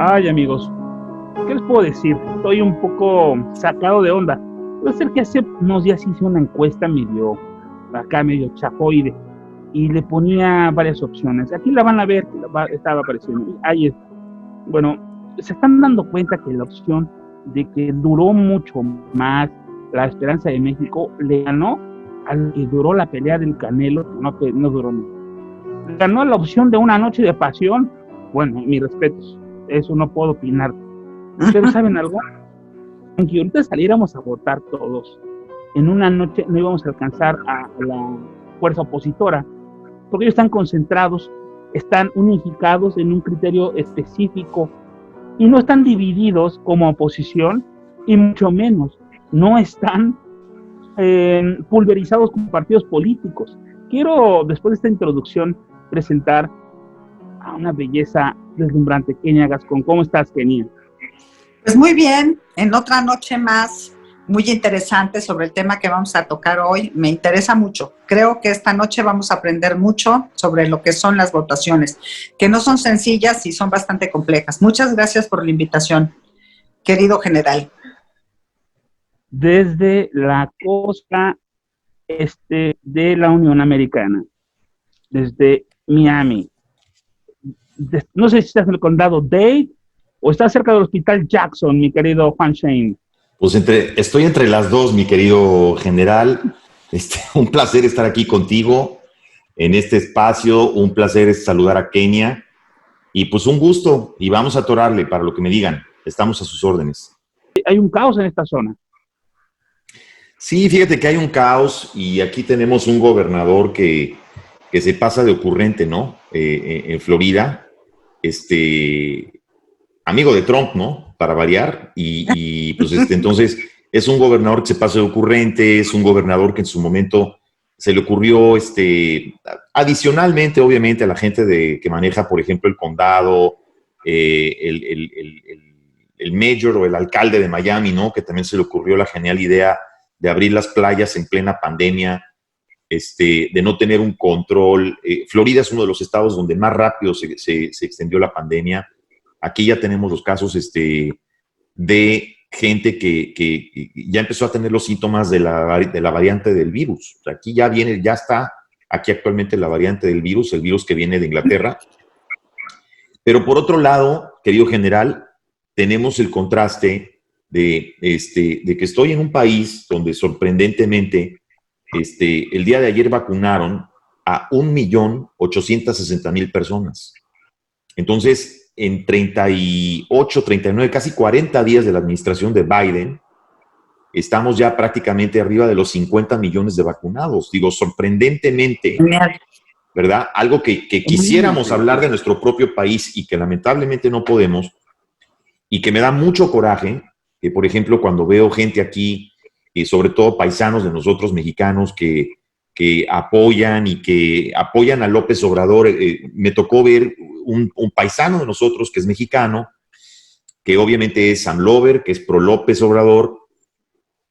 Ay, amigos, ¿qué les puedo decir? Estoy un poco sacado de onda. Puede ser que hace unos días hice una encuesta medio chafoide, y le ponía varias opciones. Aquí la van a ver, estaba apareciendo. Ahí está. Bueno, se están dando cuenta que la opción de que duró mucho más la Esperanza de México le ganó al que duró la pelea del Canelo, que no duró nada. Ganó la opción de una noche de pasión. Bueno, mis respetos, eso no puedo opinar. ¿Ustedes saben algo? Aunque ahorita saliéramos a votar todos, en una noche no íbamos a alcanzar a la fuerza opositora, porque ellos están concentrados, están unificados en un criterio específico y no están divididos como oposición, y mucho menos no están pulverizados como partidos políticos. Quiero, después de esta introducción, presentar a una belleza deslumbrante, Kenia Gascón. ¿Cómo estás, Kenia? Pues muy bien, en otra noche más muy interesante sobre el tema que vamos a tocar hoy. Me interesa mucho. Creo que esta noche vamos a aprender mucho sobre lo que son las votaciones, que no son sencillas y son bastante complejas. Muchas gracias por la invitación, querido general. Desde la costa este de la Unión Americana, desde Miami. No sé si estás en el condado Dade o estás cerca del hospital Jackson, mi querido Juan Shane. Pues estoy entre las dos, mi querido general. Un placer estar aquí contigo en este espacio. Un placer saludar a Kenia. Y pues un gusto. Y vamos a atorarle para lo que me digan. Estamos a sus órdenes. Hay un caos en esta zona. Sí, fíjate que hay un caos y aquí tenemos un gobernador que se pasa de ocurrente, ¿no? En Florida. Amigo de Trump, ¿no? Para variar, y pues entonces es un gobernador que se pasa de ocurrente, es un gobernador que en su momento se le ocurrió, adicionalmente, obviamente, a la gente que maneja, por ejemplo, el condado, el mayor o el alcalde de Miami, ¿no? Que también se le ocurrió la genial idea de abrir las playas en plena pandemia, de no tener un control. Florida es uno de los estados donde más rápido se extendió la pandemia. Aquí ya tenemos los casos de gente que ya empezó a tener los síntomas de la variante del virus. O sea, aquí ya está aquí actualmente la variante del virus, el virus que viene de Inglaterra. Pero por otro lado, querido general, tenemos el contraste de que estoy en un país donde sorprendentemente el día de ayer vacunaron a 1.860.000 personas. Entonces, en 38, 39, casi 40 días de la administración de Biden, estamos ya prácticamente arriba de los 50 millones de vacunados. Digo, sorprendentemente, ¿verdad? Algo que quisiéramos hablar de nuestro propio país y que lamentablemente no podemos, y que me da mucho coraje, que por ejemplo cuando veo gente aquí, sobre todo paisanos de nosotros mexicanos que apoyan y que apoyan a López Obrador. Me tocó ver un paisano de nosotros que es mexicano, que obviamente es Sam Lover, que es pro López Obrador,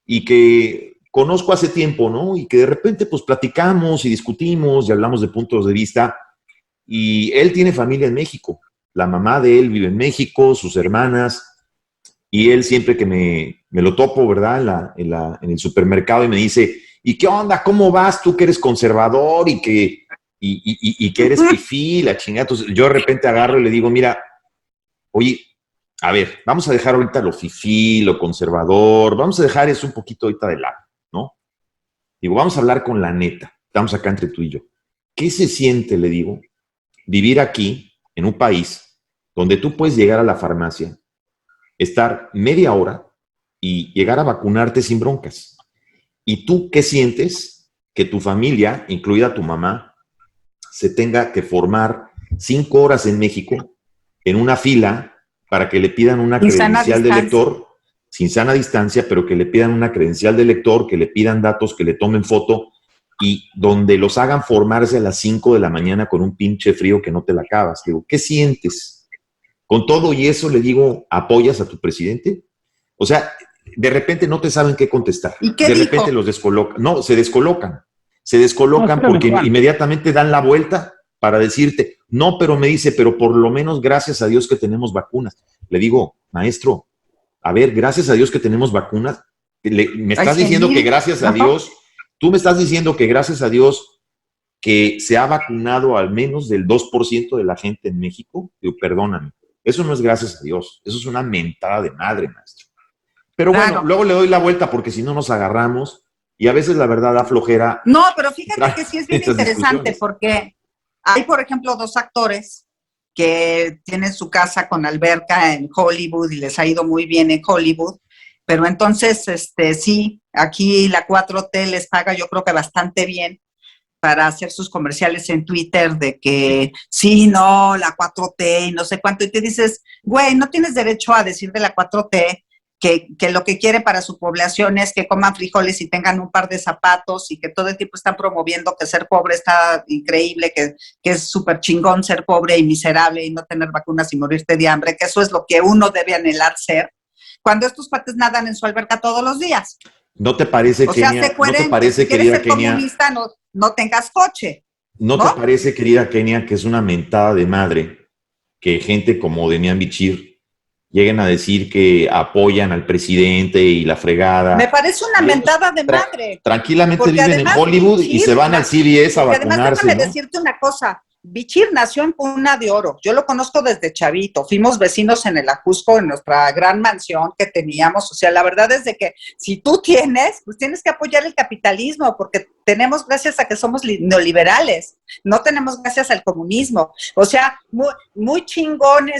y que conozco hace tiempo, ¿no? Y que de repente pues platicamos y discutimos y hablamos de puntos de vista, y él tiene familia en México. La mamá de él vive en México, sus hermanas, y él siempre que me lo topo, ¿verdad? En el supermercado, y me dice, ¿y qué onda? ¿Cómo vas tú que eres conservador y que eres fifí, la chingada? Entonces yo de repente agarro y le digo, mira, oye, a ver, vamos a dejar ahorita lo fifí, lo conservador, vamos a dejar eso un poquito ahorita de lado, ¿no? Digo, vamos a hablar con la neta, estamos acá entre tú y yo. ¿Qué se siente, le digo, vivir aquí, en un país, donde tú puedes llegar a la farmacia, estar media hora y llegar a vacunarte sin broncas? ¿Y tú qué sientes? Que tu familia, incluida tu mamá, se tenga que formar 5 horas en México en una fila para que le pidan una credencial de lector, sin sana distancia, pero que le pidan una credencial de lector, que le pidan datos, que le tomen foto, y donde los hagan formarse a las 5 de la mañana con un pinche frío que no te la acabas? Digo, ¿qué sientes? Con todo y eso le digo, ¿apoyas a tu presidente? O sea, de repente no te saben qué contestar. ¿Y qué de dijo? Repente los descolocan. No, se descolocan. Se descolocan porque inmediatamente dan la vuelta para decirte, no, pero me dice, pero por lo menos gracias a Dios que tenemos vacunas. Le digo, maestro, a ver, gracias a Dios que tenemos vacunas. Me estás diciendo que gracias a Dios, tú me estás diciendo que gracias a Dios que se ha vacunado al menos del 2% de la gente en México. Digo, perdóname, eso no es gracias a Dios, eso es una mentada de madre, maestro. Pero bueno, luego le doy la vuelta porque si no nos agarramos y a veces la verdad da flojera. No, pero fíjate que sí es bien interesante porque hay, por ejemplo, 2 actores que tienen su casa con alberca en Hollywood y les ha ido muy bien en Hollywood, pero entonces, sí, aquí la 4T les paga yo creo que bastante bien para hacer sus comerciales en Twitter de que sí, no, la 4T y no sé cuánto, y te dices, güey, no tienes derecho a decir de la 4T que lo que quiere para su población es que coman frijoles y tengan un par de zapatos y que todo el tiempo están promoviendo que ser pobre está increíble, que es súper chingón ser pobre y miserable y no tener vacunas y morirte de hambre, que eso es lo que uno debe anhelar ser, cuando estos cuates nadan en su alberca todos los días. ¿No te parece, Kenia? ¿No te parece, querida Kenia? Comunista, no tengas coche. ¿No te parece, querida Kenia, que es una mentada de madre que gente como Demian Bichir lleguen a decir que apoyan al presidente y la fregada? Me parece una mentada de madre. Tranquilamente viven en Hollywood Bichir, y se van al CVS a vacunarse. Además, déjame decirte una cosa. Bichir nació en Cuna de Oro. Yo lo conozco desde chavito. Fuimos vecinos en el Ajusco, en nuestra gran mansión que teníamos. O sea, la verdad es de que si tú tienes, pues tienes que apoyar el capitalismo, porque tenemos gracias a que somos neoliberales. No tenemos gracias al comunismo. O sea, muy chingón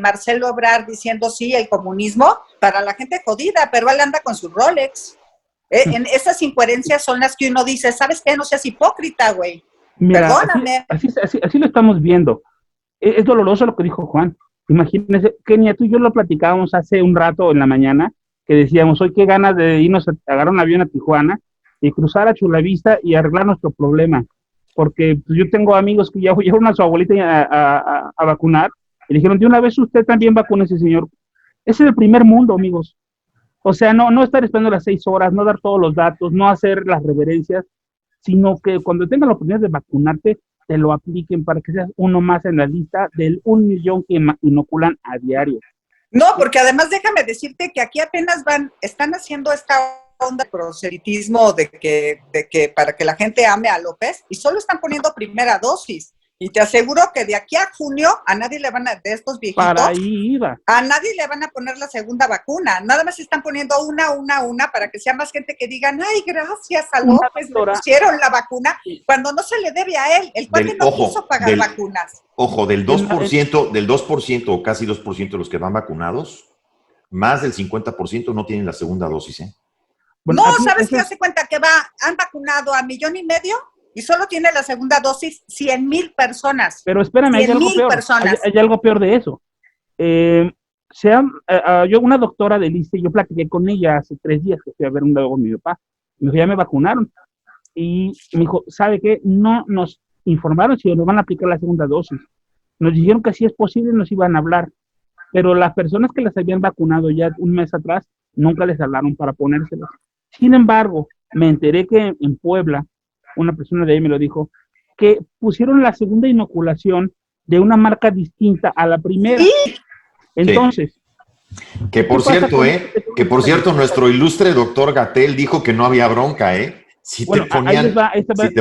Marcelo Ebrard diciendo sí, el comunismo para la gente jodida, pero él anda con su Rolex. En esas incoherencias son las que uno dice, ¿sabes qué? No seas hipócrita, güey. Mira, perdóname. Así lo estamos viendo. Es doloroso lo que dijo Juan. Imagínense, Kenia, tú y yo lo platicábamos hace un rato en la mañana, que decíamos, hoy qué ganas de irnos a agarrar un avión a Tijuana y cruzar a Chulavista y arreglar nuestro problema. Porque pues, yo tengo amigos que ya fueron a su abuelita a vacunar y le dijeron, de una vez usted también vacúnese, señor. Ese es el primer mundo, amigos. O sea, no estar esperando las 6 horas, no dar todos los datos, no hacer las reverencias, sino que cuando tengan la oportunidad de vacunarte, te lo apliquen para que seas uno más en la lista del 1 millón que inoculan a diario. No, porque además déjame decirte que aquí apenas están haciendo esta onda de proselitismo de que para que la gente ame a López y solo están poniendo primera dosis. Y te aseguro que de aquí a junio a nadie le van a, de estos viejitos, para ahí iba. A nadie le van a poner la segunda vacuna. Nada más están poniendo una para que sea más gente que digan, ay, gracias a López, le pusieron la vacuna, cuando no se le debe a él. El cuate no quiso pagar vacunas. Ojo, del 2% o casi 2% de los que van vacunados, más del 50% no tienen la segunda dosis, ¿eh? Bueno, no, ¿sabes qué? Hace cuenta que han vacunado a 1,5 millones y solo tiene la segunda dosis 100,000 personas. Pero espérame, hay algo peor. Hay algo peor de eso. Yo, una doctora del ISSSTE, yo platiqué con ella hace 3 días que fui a ver un con mi papá. Me dijo, ya me vacunaron. Y me dijo, ¿sabe qué? No nos informaron si nos van a aplicar la segunda dosis. Nos dijeron que si es posible nos iban a hablar. Pero las personas que las habían vacunado ya un mes atrás, nunca les hablaron para ponérselas. Sin embargo, me enteré que en Puebla, una persona de ahí me lo dijo, que pusieron la segunda inoculación de una marca distinta a la primera. ¿Sí? Entonces. Sí. Que por cierto, nuestro ilustre doctor Gatell dijo que no había bronca, ¿eh? Si te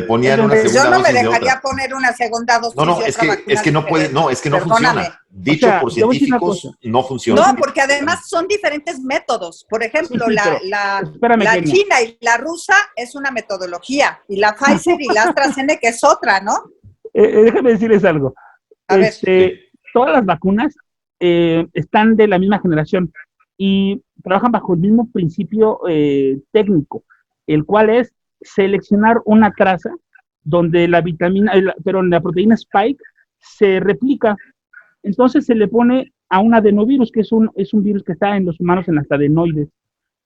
ponían una segunda dosis. Yo no me dejaría poner una segunda dosis. No, es que no puede, es que no funciona. Dicho por científicos, no funciona. No, porque además son diferentes métodos. Por ejemplo, la china y la rusa es una metodología, y la Pfizer y la AstraZeneca es otra, ¿no? Déjame decirles algo. Todas las vacunas están de la misma generación y trabajan bajo el mismo principio técnico, el cual es seleccionar una traza donde la proteína Spike se replica. Entonces se le pone a un adenovirus, que es un virus que está en los humanos en las adenoides.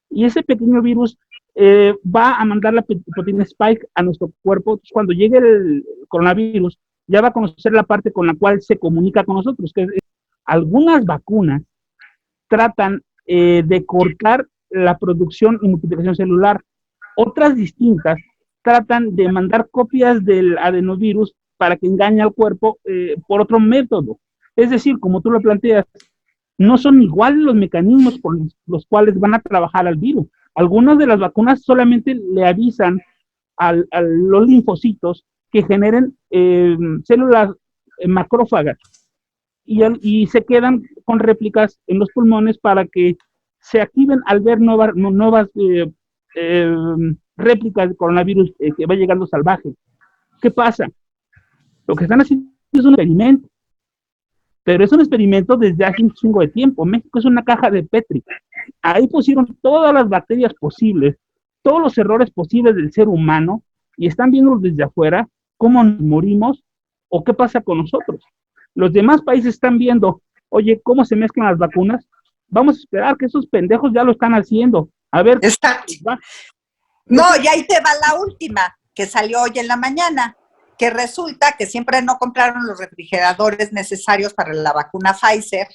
Y ese pequeño virus va a mandar la proteína Spike a nuestro cuerpo. Entonces, cuando llegue el coronavirus, ya va a conocer la parte con la cual se comunica con nosotros. Algunas vacunas tratan de cortar la producción y multiplicación celular. Otras distintas tratan de mandar copias del adenovirus para que engañe al cuerpo por otro método. Es decir, como tú lo planteas, no son iguales los mecanismos por los cuales van a trabajar al virus. Algunas de las vacunas solamente le avisan a los linfocitos que generen células macrófagas y se quedan con réplicas en los pulmones para que se activen al ver nuevas réplicas del coronavirus que va llegando salvaje. ¿Qué pasa? Lo que están haciendo es un experimento, pero es un experimento desde hace un chingo de tiempo. México es una caja de Petri. Ahí pusieron todas las bacterias posibles, todos los errores posibles del ser humano, y están viendo desde afuera cómo nos morimos o qué pasa con nosotros. Los demás países están viendo, oye, cómo se mezclan las vacunas. Vamos a esperar que esos pendejos ya lo están haciendo. A ver. Exacto. No, y ahí te va la última, que salió hoy en la mañana, que resulta que siempre no compraron los refrigeradores necesarios para la vacuna Pfizer.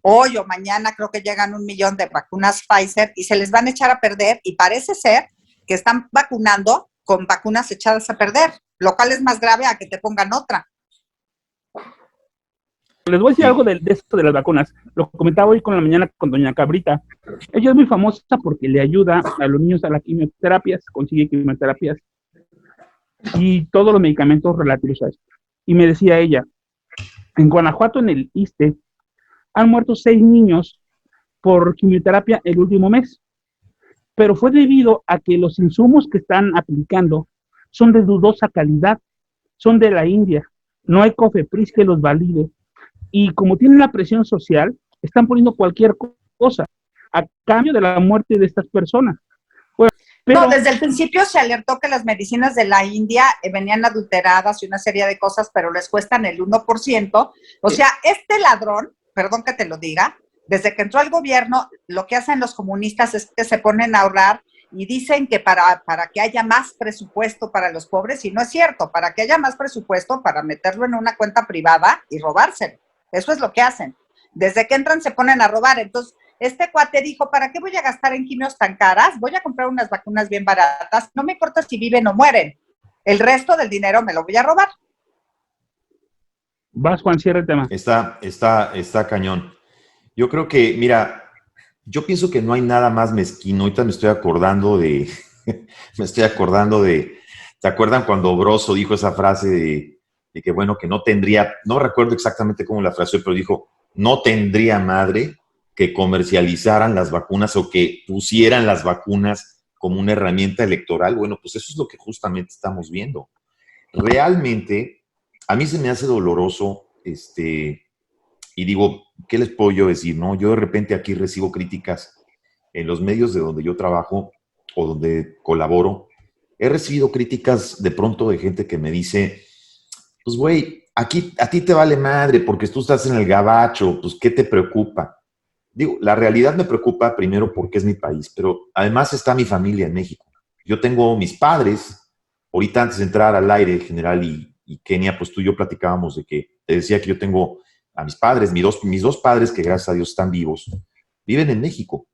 Hoy o mañana creo que llegan 1 millón de vacunas Pfizer y se les van a echar a perder, y parece ser que están vacunando con vacunas echadas a perder, lo cual es más grave a que te pongan otra. Les voy a decir algo de esto de las vacunas. Lo comentaba hoy con la mañana con doña Cabrita. Ella es muy famosa porque le ayuda a los niños a las quimioterapias, consigue quimioterapias y todos los medicamentos relativos a esto. Y me decía ella, en Guanajuato, en el ISSSTE, han muerto 6 niños por quimioterapia el último mes, pero fue debido a que los insumos que están aplicando son de dudosa calidad, son de la India, no hay COFEPRIS que los valide, y como tienen la presión social, están poniendo cualquier cosa a cambio de la muerte de estas personas. Bueno, pero no, desde el principio se alertó que las medicinas de la India venían adulteradas y una serie de cosas, pero les cuestan el 1%. O sea, este ladrón, perdón que te lo diga, desde que entró al gobierno, lo que hacen los comunistas es que se ponen a ahorrar y dicen que para que haya más presupuesto para los pobres, y no es cierto, para que haya más presupuesto para meterlo en una cuenta privada y robárselo. Eso es lo que hacen. Desde que entran se ponen a robar. Entonces, este cuate dijo, ¿para qué voy a gastar en quimios tan caras? Voy a comprar unas vacunas bien baratas. No me importa si viven o mueren. El resto del dinero me lo voy a robar. Vas, Juan, cierra el tema. Está cañón. Yo creo que, mira, yo pienso que no hay nada más mezquino. Ahorita me estoy acordando de, ¿te acuerdan cuando Broso dijo esa frase de que, bueno, que no tendría, no recuerdo exactamente cómo la frase, pero dijo, no tendría madre que comercializaran las vacunas o que pusieran las vacunas como una herramienta electoral? Bueno, pues eso es lo que justamente estamos viendo. Realmente, a mí se me hace doloroso, y digo, ¿qué les puedo yo decir? ¿No? Yo de repente aquí recibo críticas en los medios de donde yo trabajo o donde colaboro. He recibido críticas de pronto de gente que me dice, pues güey, aquí a ti te vale madre porque tú estás en el gabacho, pues ¿qué te preocupa? Digo, la realidad me preocupa primero porque es mi país, pero además está mi familia en México. Yo tengo mis padres, ahorita antes de entrar al aire, General y Kenia, pues tú y yo platicábamos de que, te decía que yo tengo a mis padres, mis dos padres, que gracias a Dios están vivos, viven en México.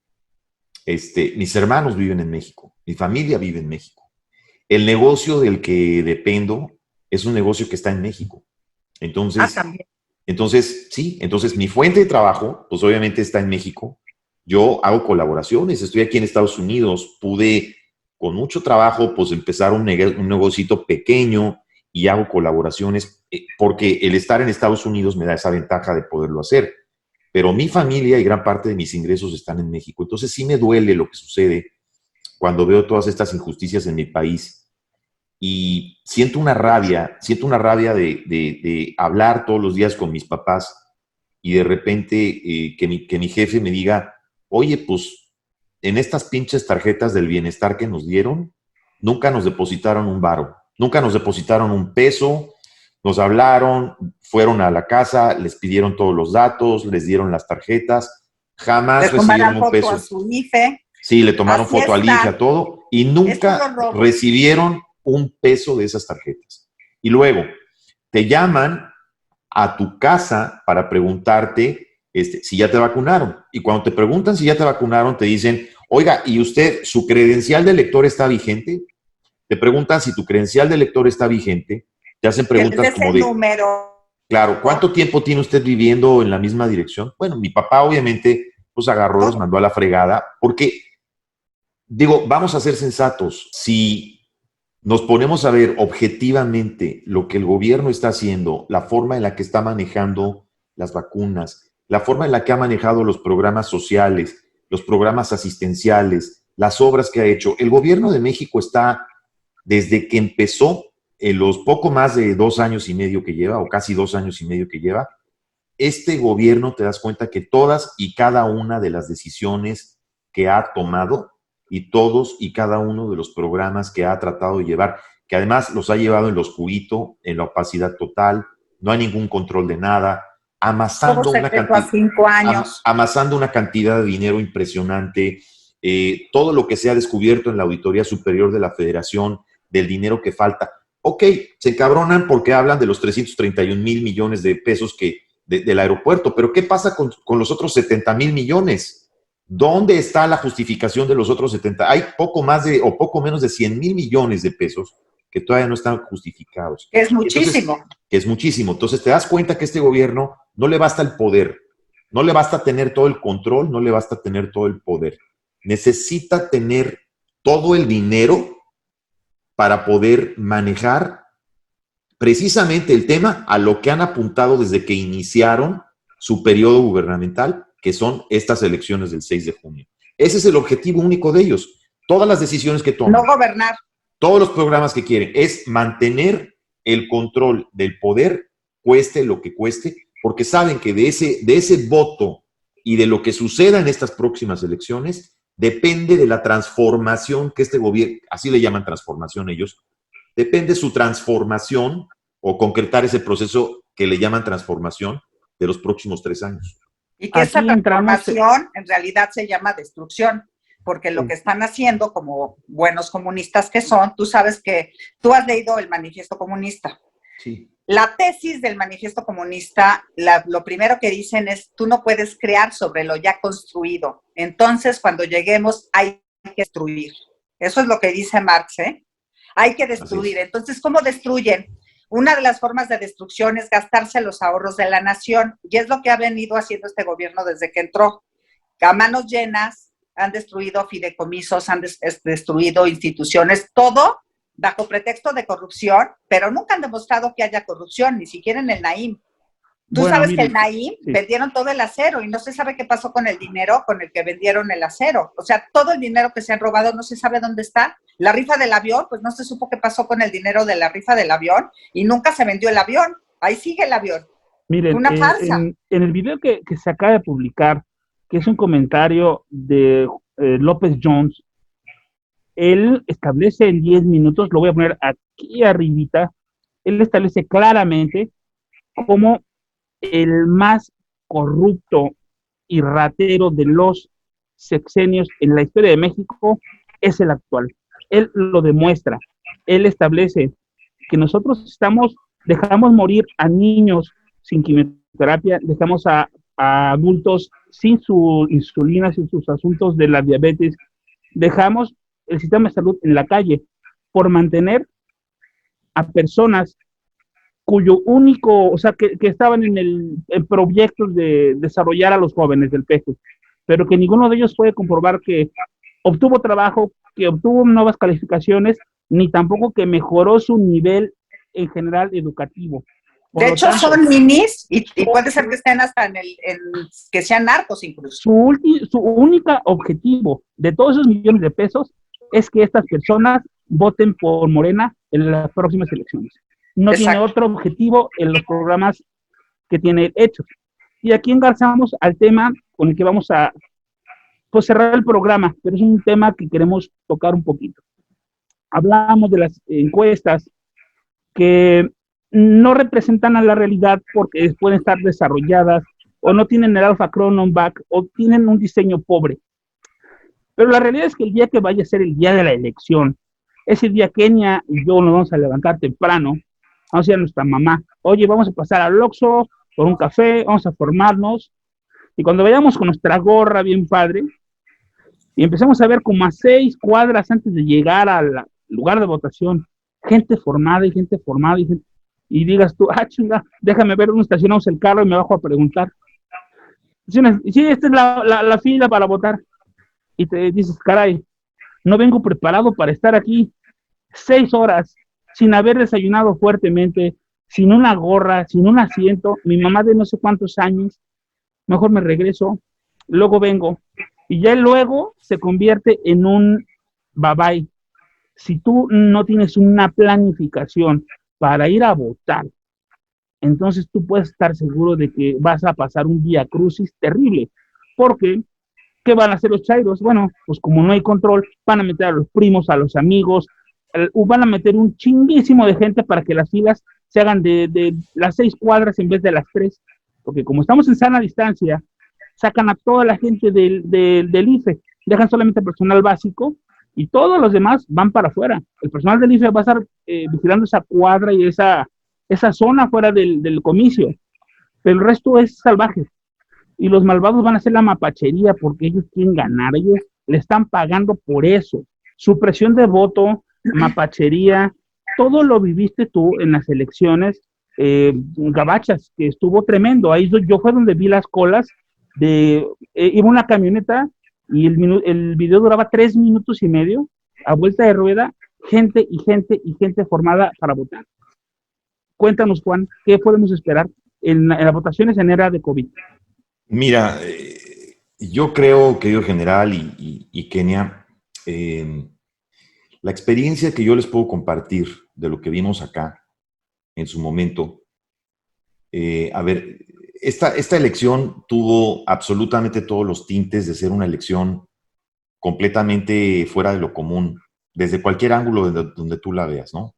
Mis hermanos viven en México, mi familia vive en México. El negocio del que dependo es un negocio que está en México. Entonces, también. Entonces mi fuente de trabajo, pues obviamente está en México. Yo hago colaboraciones, estoy aquí en Estados Unidos, pude con mucho trabajo pues empezar un negocito pequeño y hago colaboraciones porque el estar en Estados Unidos me da esa ventaja de poderlo hacer. Pero mi familia y gran parte de mis ingresos están en México. Entonces sí me duele lo que sucede cuando veo todas estas injusticias en mi país. Y siento una rabia de hablar todos los días con mis papás y de repente que mi jefe me diga, oye, pues en estas pinches tarjetas del bienestar que nos dieron, nunca nos depositaron un varo, nunca nos depositaron un peso, nos hablaron, fueron a la casa, les pidieron todos los datos, les dieron las tarjetas, jamás recibieron un peso. A su IFE. Sí, le tomaron foto al IFE, a todo, y nunca recibieron un peso de esas tarjetas. Y luego te llaman a tu casa para preguntarte si ya te vacunaron. Y cuando te preguntan si ya te vacunaron, te dicen, oiga, ¿y usted, su credencial de lector está vigente? Te preguntan si tu credencial de lector está vigente. Te hacen preguntas como de... número. Claro, ¿cuánto tiempo tiene usted viviendo en la misma dirección? Bueno, mi papá obviamente pues agarró, los mandó a la fregada, porque, digo, vamos a ser sensatos, si nos ponemos a ver objetivamente lo que el gobierno está haciendo, la forma en la que está manejando las vacunas, la forma en la que ha manejado los programas sociales, los programas asistenciales, las obras que ha hecho, el gobierno de México está, desde que empezó, en los poco más de 2 años y medio que lleva, o casi 2 años y medio que lleva, este gobierno te das cuenta que todas y cada una de las decisiones que ha tomado y todos y cada uno de los programas que ha tratado de llevar, que además los ha llevado en lo oscurito, en la opacidad total, no hay ningún control de nada, Todo secreto a 5 años. amasando una cantidad de dinero impresionante, todo lo que se ha descubierto en la Auditoría Superior de la Federación, del dinero que falta. Ok, se encabronan porque hablan de los 331,000 millones de pesos del aeropuerto, pero ¿qué pasa con los otros 70,000 millones? ¿Dónde está la justificación de los otros 70? Hay poco menos de 100,000 millones de pesos que todavía no están justificados. Es muchísimo. Entonces, que es muchísimo. Entonces te das cuenta que a este gobierno no le basta el poder, no le basta tener todo el control, no le basta tener todo el poder. Necesita tener todo el dinero para poder manejar precisamente el tema a lo que han apuntado desde que iniciaron su periodo gubernamental, que son estas elecciones del 6 de junio. Ese es el objetivo único de ellos. Todas las decisiones que toman, No gobernar. todos los programas que quieren, es mantener el control del poder, cueste lo que cueste, porque saben que de ese voto y de lo que suceda en estas próximas elecciones depende de la transformación que este gobierno, así le llaman transformación ellos, depende su transformación o concretar ese proceso que le llaman transformación de los próximos 3 años. Y que esa transformación en realidad se llama destrucción, porque lo que están haciendo como buenos comunistas que son, tú sabes que tú has leído el Manifiesto Comunista. Sí. La tesis del Manifiesto Comunista, lo primero que dicen es, tú no puedes crear sobre lo ya construido. Entonces, cuando lleguemos, hay que destruir. Eso es lo que dice Marx, ¿eh? Hay que destruir. Entonces, ¿cómo destruyen? Una de las formas de destrucción es gastarse los ahorros de la nación, y es lo que ha venido haciendo este gobierno desde que entró. A manos llenas han destruido fideicomisos, han destruido instituciones, todo bajo pretexto de corrupción, pero nunca han demostrado que haya corrupción, ni siquiera en el Naim. Tú sabes que el Naim vendieron todo el acero y no se sabe qué pasó con el dinero con el que vendieron el acero. O sea, todo el dinero que se han robado no se sabe dónde está. La rifa del avión, pues no se supo qué pasó con el dinero de la rifa del avión y nunca se vendió el avión. Ahí sigue el avión. Miren, una farsa. En el video que se acaba de publicar, que es un comentario de López Jones, él establece en 10 minutos, lo voy a poner aquí arribita, él establece claramente cómo el más corrupto y ratero de los sexenios en la historia de México es el actual. Él lo demuestra. Él establece que nosotros dejamos morir a niños sin quimioterapia, dejamos a adultos sin su insulina, sin sus asuntos de la diabetes, dejamos el sistema de salud en la calle por mantener a personas cuyo único, o sea, que estaban en proyectos de desarrollar a los jóvenes del PEJE, pero que ninguno de ellos puede comprobar que obtuvo trabajo, que obtuvo nuevas calificaciones, ni tampoco que mejoró su nivel en general educativo. De hecho, son ninis y puede ser que estén hasta que sean narcos incluso. Su único objetivo de todos esos millones de pesos es que estas personas voten por Morena en las próximas elecciones. No tiene otro objetivo en los programas que tiene hechos. Y aquí engarzamos al tema con el que vamos a cerrar el programa, pero es un tema que queremos tocar un poquito. Hablamos de las encuestas que no representan a la realidad porque pueden estar desarrolladas o no tienen el Alpha Cronenberg o tienen un diseño pobre. Pero la realidad es que el día que vaya a ser el día de la elección, ese día Kenia y yo nos vamos a levantar temprano, vamos a ir a nuestra mamá, oye, vamos a pasar al Oxxo por un café, vamos a formarnos, y cuando vayamos con nuestra gorra bien padre, y empezamos a ver como a 6 cuadras antes de llegar al lugar de votación, gente formada, y y digas tú, chinga, déjame ver dónde estacionamos el carro y me bajo a preguntar. Sí, esta es la fila para votar. Y te dices, caray, no vengo preparado para estar aquí 6 horas sin haber desayunado fuertemente, sin una gorra, sin un asiento, mi mamá de no sé cuántos años, mejor me regreso, luego vengo. Y ya luego se convierte en un bye-bye. Si tú no tienes una planificación para ir a votar, entonces tú puedes estar seguro de que vas a pasar un vía crucis terrible. Porque, ¿qué van a hacer los chairos? Bueno, pues como no hay control, van a meter a los primos, a los amigos, van a meter un chinguísimo de gente para que las filas se hagan de las 6 cuadras en vez de las 3. Porque como estamos en sana distancia, sacan a toda la gente del IFE, dejan solamente personal básico y todos los demás van para afuera. El personal del IFE va a estar vigilando esa cuadra y esa zona fuera del comicio, pero el resto es salvaje. Y los malvados van a hacer la mapachería porque ellos quieren ganar, ellos le están pagando por eso. Supresión de voto, mapachería, todo lo viviste tú en las elecciones gabachas, que estuvo tremendo. Ahí yo fue donde vi las colas iba una camioneta y el video duraba 3 minutos y medio, a vuelta de rueda, gente y gente y gente formada para votar. Cuéntanos, Juan, ¿qué podemos esperar en las votaciones en era de COVID? Mira, yo creo, querido general y Kenia, la experiencia que yo les puedo compartir de lo que vimos acá en su momento, a ver, esta elección tuvo absolutamente todos los tintes de ser una elección completamente fuera de lo común, desde cualquier ángulo donde tú la veas, ¿no?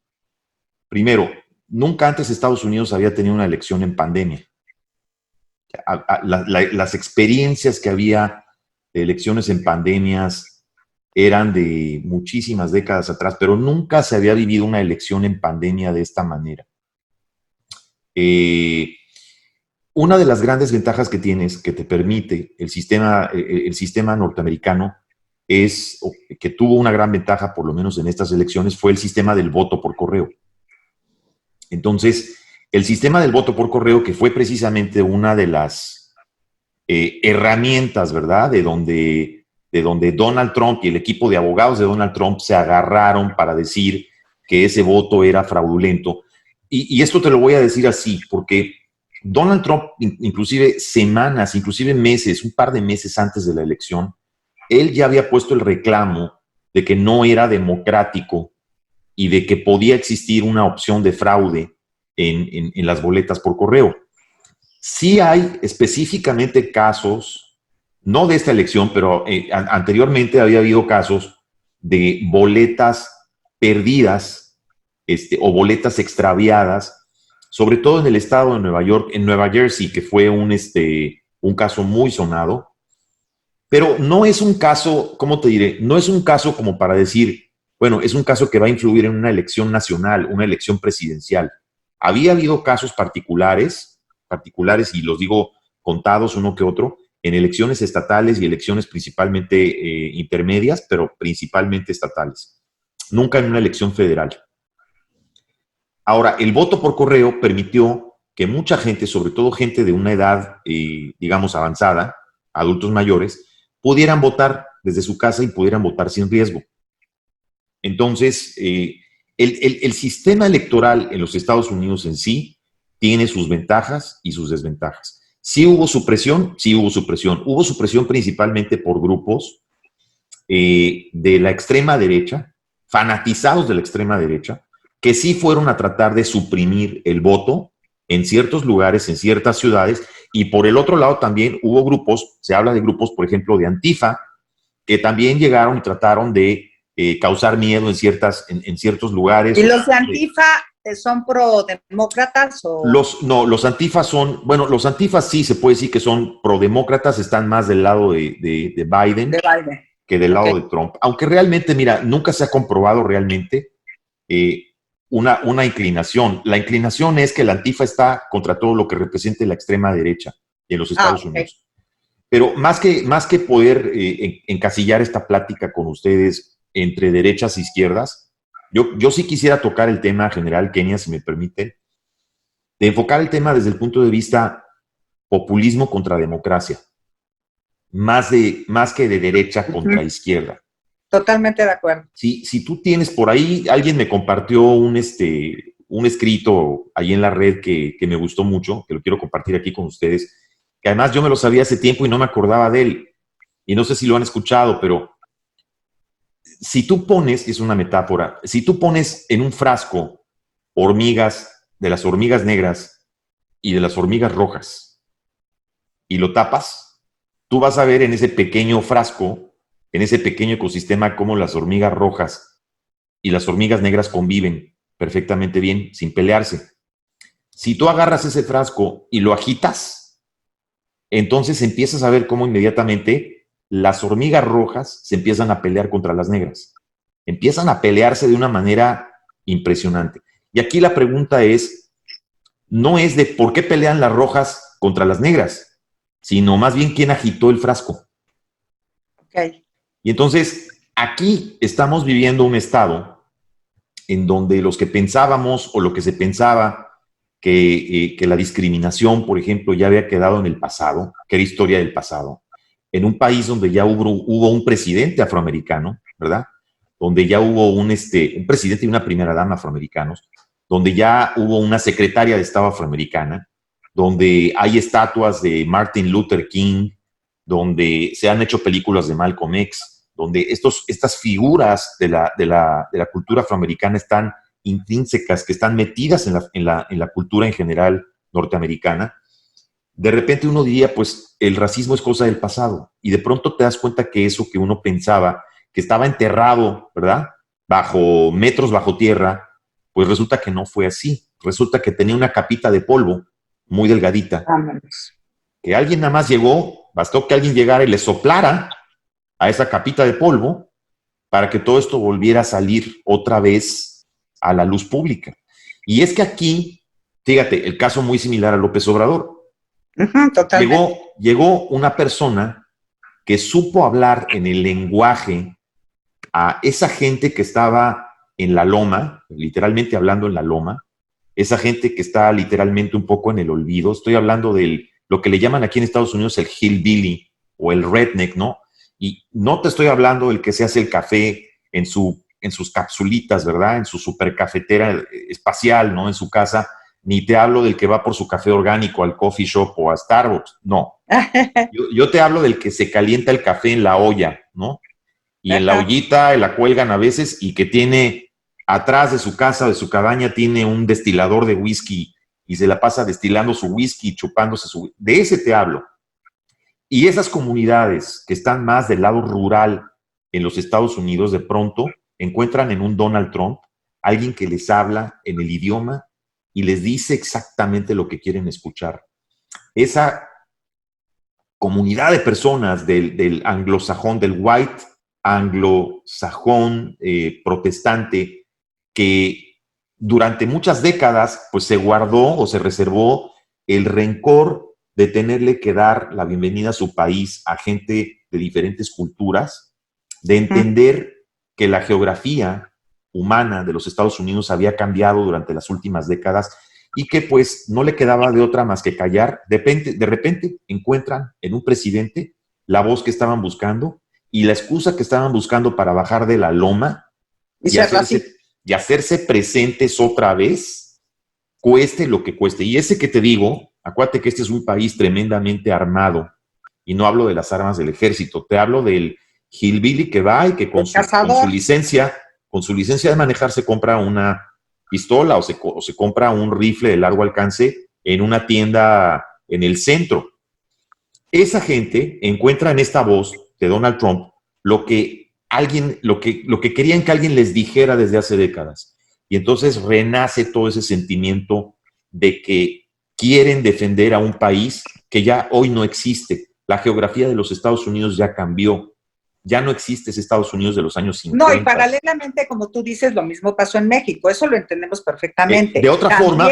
Primero, nunca antes Estados Unidos había tenido una elección en pandemia. Las experiencias que había de elecciones en pandemias eran de muchísimas décadas atrás, pero nunca se había vivido una elección en pandemia de esta manera. Una de las grandes ventajas que tienes, que te permite el sistema norteamericano, que tuvo una gran ventaja, por lo menos en estas elecciones, fue el sistema del voto por correo. Entonces, el sistema del voto por correo, que fue precisamente una de las herramientas, ¿verdad?, de donde Donald Trump y el equipo de abogados de Donald Trump se agarraron para decir que ese voto era fraudulento. Y esto te lo voy a decir así, porque Donald Trump, inclusive semanas, inclusive meses, un par de meses antes de la elección, él ya había puesto el reclamo de que no era democrático y de que podía existir una opción de fraude en las boletas por correo. Sí hay específicamente casos, no de esta elección, pero anteriormente había habido casos de boletas perdidas o boletas extraviadas, sobre todo en el estado de Nueva York, en Nueva Jersey, que fue un caso muy sonado. Pero no es un caso, ¿cómo te diré? No es un caso como para decir, bueno, es un caso que va a influir en una elección nacional, una elección presidencial. Había habido casos particulares, y los digo contados uno que otro, en elecciones estatales y elecciones principalmente intermedias, pero principalmente estatales. Nunca en una elección federal. Ahora, el voto por correo permitió que mucha gente, sobre todo gente de una edad, digamos, avanzada, adultos mayores, pudieran votar desde su casa y pudieran votar sin riesgo. Entonces, el sistema electoral en los Estados Unidos en sí tiene sus ventajas y sus desventajas. Sí hubo supresión, sí hubo supresión. Hubo supresión principalmente por grupos de la extrema derecha, fanatizados de la extrema derecha, que sí fueron a tratar de suprimir el voto en ciertos lugares, en ciertas ciudades, y por el otro lado también hubo grupos, se habla de grupos, por ejemplo, de Antifa, que también llegaron y trataron de causar miedo en ciertos lugares. ¿Y los de Antifa son prodemócratas o...? Los Antifas son, bueno, los Antifas sí se puede decir que son prodemócratas, están más del lado de Biden, que del lado de Trump. Aunque realmente, mira, nunca se ha comprobado realmente una inclinación. La inclinación es que la Antifa está contra todo lo que represente la extrema derecha en los Estados Unidos. Pero más que poder encasillar esta plática con ustedes entre derechas e izquierdas, yo sí quisiera tocar el tema general, Kenia, si me permite, de enfocar el tema desde el punto de vista populismo contra democracia, más que de derecha contra izquierda. Totalmente de acuerdo. Si tú tienes por ahí, alguien me compartió un escrito ahí en la red que me gustó mucho, que lo quiero compartir aquí con ustedes, que además yo me lo sabía hace tiempo y no me acordaba de él. Y no sé si lo han escuchado, pero si tú pones, es una metáfora, si tú pones en un frasco hormigas, de las hormigas negras y de las hormigas rojas, y lo tapas, tú vas a ver en ese pequeño frasco, en ese pequeño ecosistema, cómo las hormigas rojas y las hormigas negras conviven perfectamente bien, sin pelearse. Si tú agarras ese frasco y lo agitas, entonces empiezas a ver cómo inmediatamente las hormigas rojas se empiezan a pelear contra las negras. Empiezan a pelearse de una manera impresionante. Y aquí la pregunta no es de por qué pelean las rojas contra las negras, sino más bien quién agitó el frasco. Okay. Y entonces, aquí estamos viviendo un estado en donde los que pensábamos o lo que se pensaba que la discriminación, por ejemplo, ya había quedado en el pasado, que era historia del pasado, en un país donde ya hubo un presidente afroamericano, ¿verdad? Donde ya hubo un presidente y una primera dama afroamericanos, donde ya hubo una secretaria de Estado afroamericana, donde hay estatuas de Martin Luther King, donde se han hecho películas de Malcolm X, donde estas figuras de la cultura afroamericana están intrínsecas, que están metidas en la cultura en general norteamericana. De repente uno diría, pues el racismo es cosa del pasado, y de pronto te das cuenta que eso que uno pensaba que estaba enterrado, ¿verdad? Metros bajo tierra, pues resulta que no fue así. Resulta que tenía una capita de polvo muy delgadita. Vámonos. Que alguien nada más llegó, bastó que alguien llegara y le soplara a esa capita de polvo para que todo esto volviera a salir otra vez a la luz pública. Y es que aquí, fíjate, el caso muy similar a López Obrador. Totalmente. Llegó una persona que supo hablar en el lenguaje a esa gente que estaba en la loma, literalmente hablando en la loma, esa gente que está literalmente un poco en el olvido. Estoy hablando de lo que le llaman aquí en Estados Unidos el hillbilly o el redneck, ¿no? Y no te estoy hablando del que se hace el café en sus capsulitas, ¿verdad? En su super cafetera espacial, ¿no? En su casa. Ni te hablo del que va por su café orgánico al coffee shop o a Starbucks. No. Yo te hablo del que se calienta el café en la olla, ¿no? Y en la ollita la cuelgan a veces y que tiene atrás de su casa, de su cabaña, tiene un destilador de whisky y se la pasa destilando su whisky, chupándose su... De ese te hablo. Y esas comunidades que están más del lado rural en los Estados Unidos, de pronto encuentran en un Donald Trump alguien que les habla en el idioma y les dice exactamente lo que quieren escuchar. Esa comunidad de personas del anglosajón, del white anglosajón protestante, que durante muchas décadas pues se guardó o se reservó el rencor de tenerle que dar la bienvenida a su país a gente de diferentes culturas, de entender que la geografía humana de los Estados Unidos había cambiado durante las últimas décadas y que pues no le quedaba de otra más que callar. De repente encuentran en un presidente la voz que estaban buscando y la excusa que estaban buscando para bajar de la loma y hacerse presentes otra vez, cueste lo que cueste. Y ese que te digo, acuérdate que este es un país tremendamente armado, y no hablo de las armas del ejército, te hablo del hillbilly que va y que con su licencia de manejar se compra una pistola o se compra un rifle de largo alcance en una tienda en el centro. Esa gente encuentra en esta voz de Donald Trump lo que querían que alguien les dijera desde hace décadas. Y entonces renace todo ese sentimiento de que quieren defender a un país que ya hoy no existe. La geografía de los Estados Unidos ya cambió. Ya no existe ese Estados Unidos de los años 50. No, y paralelamente, como tú dices, lo mismo pasó en México. Eso lo entendemos perfectamente. De otra forma,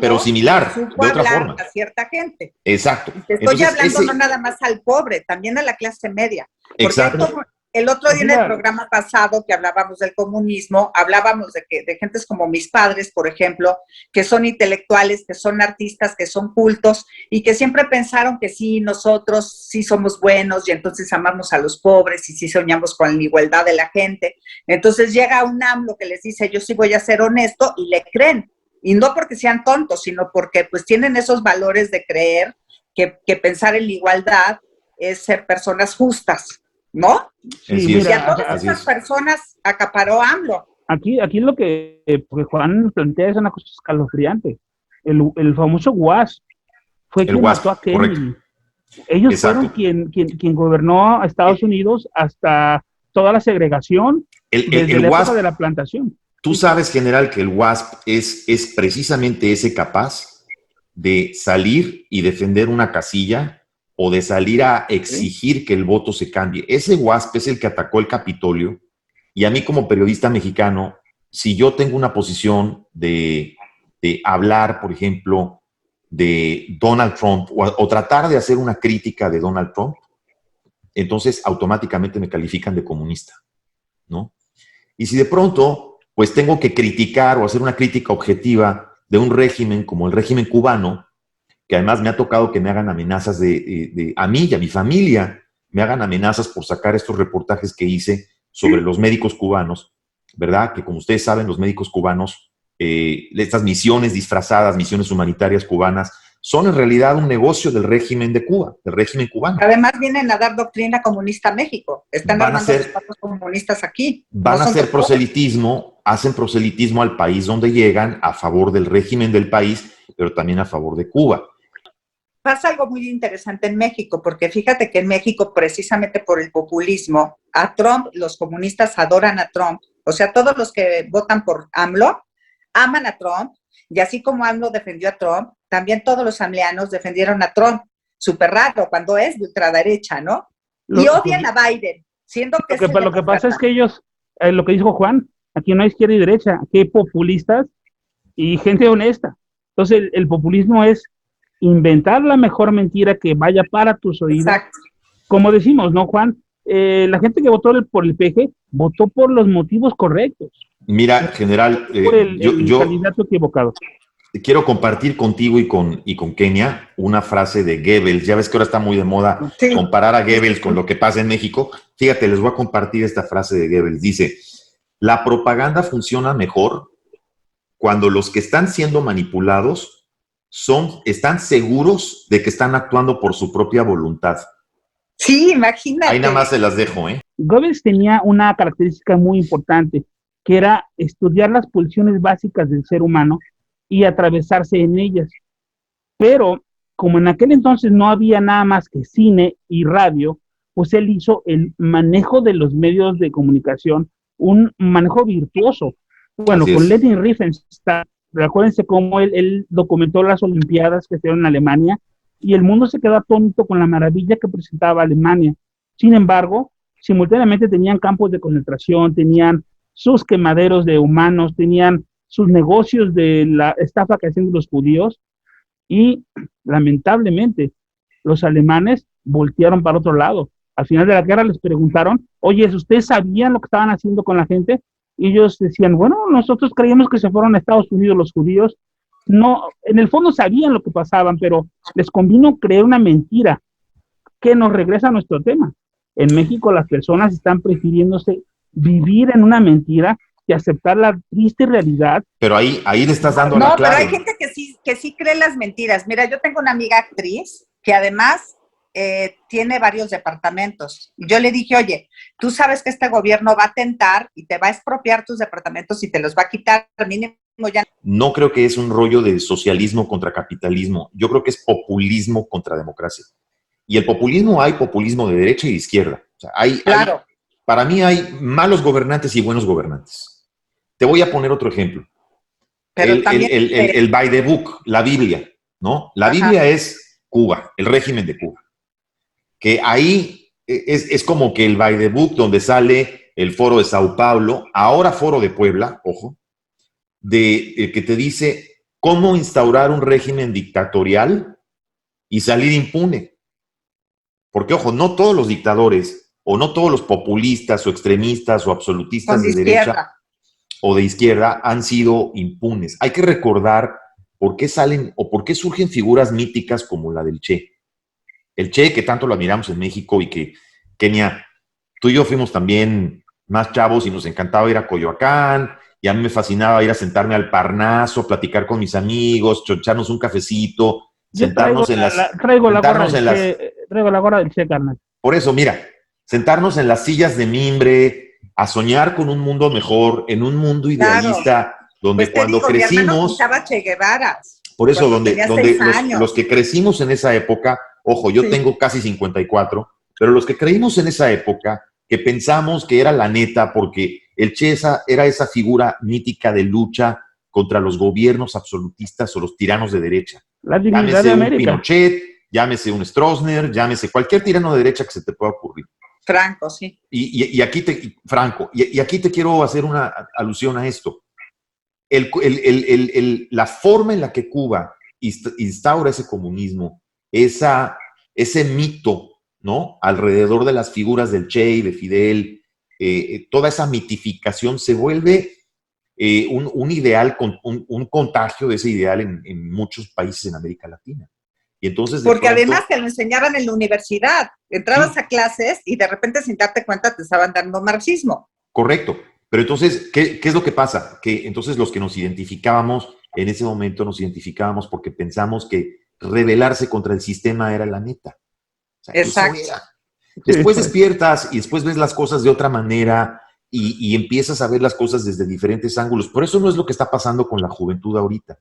pero similar. De otra forma. A cierta gente. Exacto. Y te estoy hablando no nada más al pobre, también a la clase media. Porque exacto. El otro día en el Mira, programa pasado que hablábamos del comunismo, hablábamos de gentes como mis padres, por ejemplo, que son intelectuales, que son artistas, que son cultos y que siempre pensaron que sí, nosotros sí somos buenos y entonces amamos a los pobres y sí soñamos con la igualdad de la gente. Entonces llega un AMLO que les dice, yo sí voy a ser honesto y le creen. Y no porque sean tontos, sino porque pues tienen esos valores de creer que pensar en la igualdad es ser personas justas, ¿no? sí, Así Y es, a mira, todas así esas es. personas acaparó AMLO. aquí lo que porque Juan plantea es una cosa escalofriante. El famoso WASP fue El quien mató a WASP, correcto. Kennedy. Ellos fueron Exacto. quien gobernó a Estados El, Unidos hasta toda la segregación desde el la época WASP, de la plantación. tú Sí, sabes, general, que el WASP es precisamente ese capaz de salir y defender una casilla o de salir a ¿sí? exigir que el voto se cambie. Ese WASP es el que atacó el Capitolio y a mí como periodista mexicano, si yo tengo una posición de hablar, por ejemplo, de Donald Trump o tratar de hacer una crítica de Donald Trump, entonces automáticamente me califican de comunista, ¿no? Y si de pronto, pues tengo que criticar o hacer una crítica objetiva de un régimen como el régimen cubano, que además me ha tocado que me hagan amenazas a mí y a mi familia, me hagan amenazas por sacar estos reportajes que hice sobre los médicos cubanos, ¿verdad? Que como ustedes saben, los médicos cubanos, estas misiones disfrazadas, misiones humanitarias cubanas, son en realidad un negocio del régimen de Cuba, del régimen cubano. Además vienen a dar doctrina comunista a México. Están Van a armando ser, los patos comunistas aquí. No van a son hacer doctores. proselitismo, hacen proselitismo al país donde llegan a favor del régimen del país, pero también a favor de Cuba. Pasa algo muy interesante en México, porque fíjate que en México, precisamente por el populismo, a Trump, los comunistas adoran a Trump. O sea, todos los que votan por AMLO aman a Trump, y así como AMLO defendió a Trump, también todos los amleanos defendieron a Trump. Súper raro cuando es de ultraderecha, ¿no? Y Pues, odian a Biden, siendo que es el lo que pasa es demócrata. que ellos, lo que dijo Juan, aquí no hay izquierda y derecha, aquí hay populistas y gente honesta. Entonces, el populismo es inventar la mejor mentira que vaya para tus oídos. Exacto. Como decimos, ¿no, Juan? La gente que votó por el PG votó por los motivos correctos, Mira, general, por el yo candidato equivocado. quiero compartir contigo y con Kenia una frase de Goebbels. Ya ves que ahora está muy de moda Sí. comparar a Sí, sí, Goebbels con lo que pasa en México. Fíjate, les voy a compartir esta frase de Goebbels. Dice, la propaganda funciona mejor cuando los que están siendo manipulados están seguros de que están actuando por su propia voluntad. sí, Ahí nada más imagínate. se las dejo, ¿eh? Goebbels tenía una característica muy importante, que era estudiar las pulsiones básicas del ser humano y atravesarse en ellas. Pero como en aquel entonces no había nada más que cine y radio, pues él hizo el manejo de los medios de comunicación, un manejo virtuoso. Bueno, Así con es. Leni Riefenstahl, recuérdense cómo él documentó las Olimpiadas que se dieron en Alemania y el mundo se quedó atónito con la maravilla que presentaba Alemania. Sin embargo, simultáneamente tenían campos de concentración, tenían sus quemaderos de humanos, tenían sus negocios de la estafa que hacían los judíos y lamentablemente los alemanes voltearon para otro lado. Al final de la guerra les preguntaron, oye, ¿ustedes sabían lo que estaban haciendo con la gente? Y ellos decían, bueno, nosotros creíamos que se fueron a Estados Unidos los judíos. No, en el fondo sabían lo que pasaban, pero les convino creer una mentira que nos regresa a nuestro tema. En México las personas están prefiriéndose vivir en una mentira que aceptar la triste realidad. Pero ahí le estás dando la No, pero hay clave. gente que sí cree las mentiras. Mira, yo tengo una amiga actriz que además tiene varios departamentos. Y yo le dije, oye, tú sabes que este gobierno va a tentar y te va a expropiar tus departamentos y te los va a quitar mínimo ya. No creo que es un rollo de socialismo contra capitalismo. Yo creo que es populismo contra democracia. Y el populismo, hay populismo de derecha y de izquierda. O sea, Claro. para mí hay malos gobernantes y buenos gobernantes. Te voy a poner otro ejemplo. Pero también... El by the book, la Biblia, ¿no? La Ajá. Biblia es Cuba, el régimen de Cuba. Que ahí es como que el by the book donde sale el foro de Sao Paulo, ahora foro de Puebla, ojo, que te dice cómo instaurar un régimen dictatorial y salir impune. Porque, ojo, no todos los dictadores o no todos los populistas o extremistas o absolutistas Con de derecha o de izquierda han sido impunes. Hay que recordar por qué salen o por qué surgen figuras míticas como la del Che. El Che, que tanto lo admiramos en México y que, Kenia, tú y yo fuimos también más chavos y nos encantaba ir a Coyoacán, y a mí me fascinaba ir a sentarme al Parnaso, platicar con mis amigos, echarnos un cafecito, Yo traigo sentarnos en las... traigo la gorra sentarnos del en las... Che, traigo la gorra del Che, carnal. Por eso, mira, sentarnos en las sillas de mimbre, a soñar con un mundo mejor, en un mundo idealista, donde Pues te cuando digo, mi hermano crecimos... pintaba Che Guevara. Por eso, donde, tenía donde 6 años. los que crecimos en esa época, ojo, yo tengo casi 54, pero los que creímos en esa época, que pensamos que era la neta, porque el Che era esa figura mítica de lucha contra los gobiernos absolutistas o los tiranos de derecha. La dignidad Llámese de un América. Pinochet, llámese un Stroessner, llámese cualquier tirano de derecha que se te pueda ocurrir. Franco, sí. Y aquí Franco, y aquí te quiero hacer una alusión a esto. La forma en la que Cuba instaura ese comunismo, ese mito, ¿no? Alrededor de las figuras del Che y de Fidel, toda esa mitificación se vuelve un ideal, un contagio de ese ideal en muchos países en América Latina. Y entonces, porque además te lo enseñaban en la universidad. Entrabas sí, a clases y de repente, sin darte cuenta, te estaban dando marxismo. Correcto. Pero entonces, ¿qué es lo que pasa? Que entonces los que nos identificábamos, en ese momento nos identificábamos porque pensamos que rebelarse contra el sistema era la neta. O sea, exacto. Eso era. Después despiertas y después ves las cosas de otra manera y empiezas a ver las cosas desde diferentes ángulos. Por eso no es lo que está pasando con la juventud ahorita.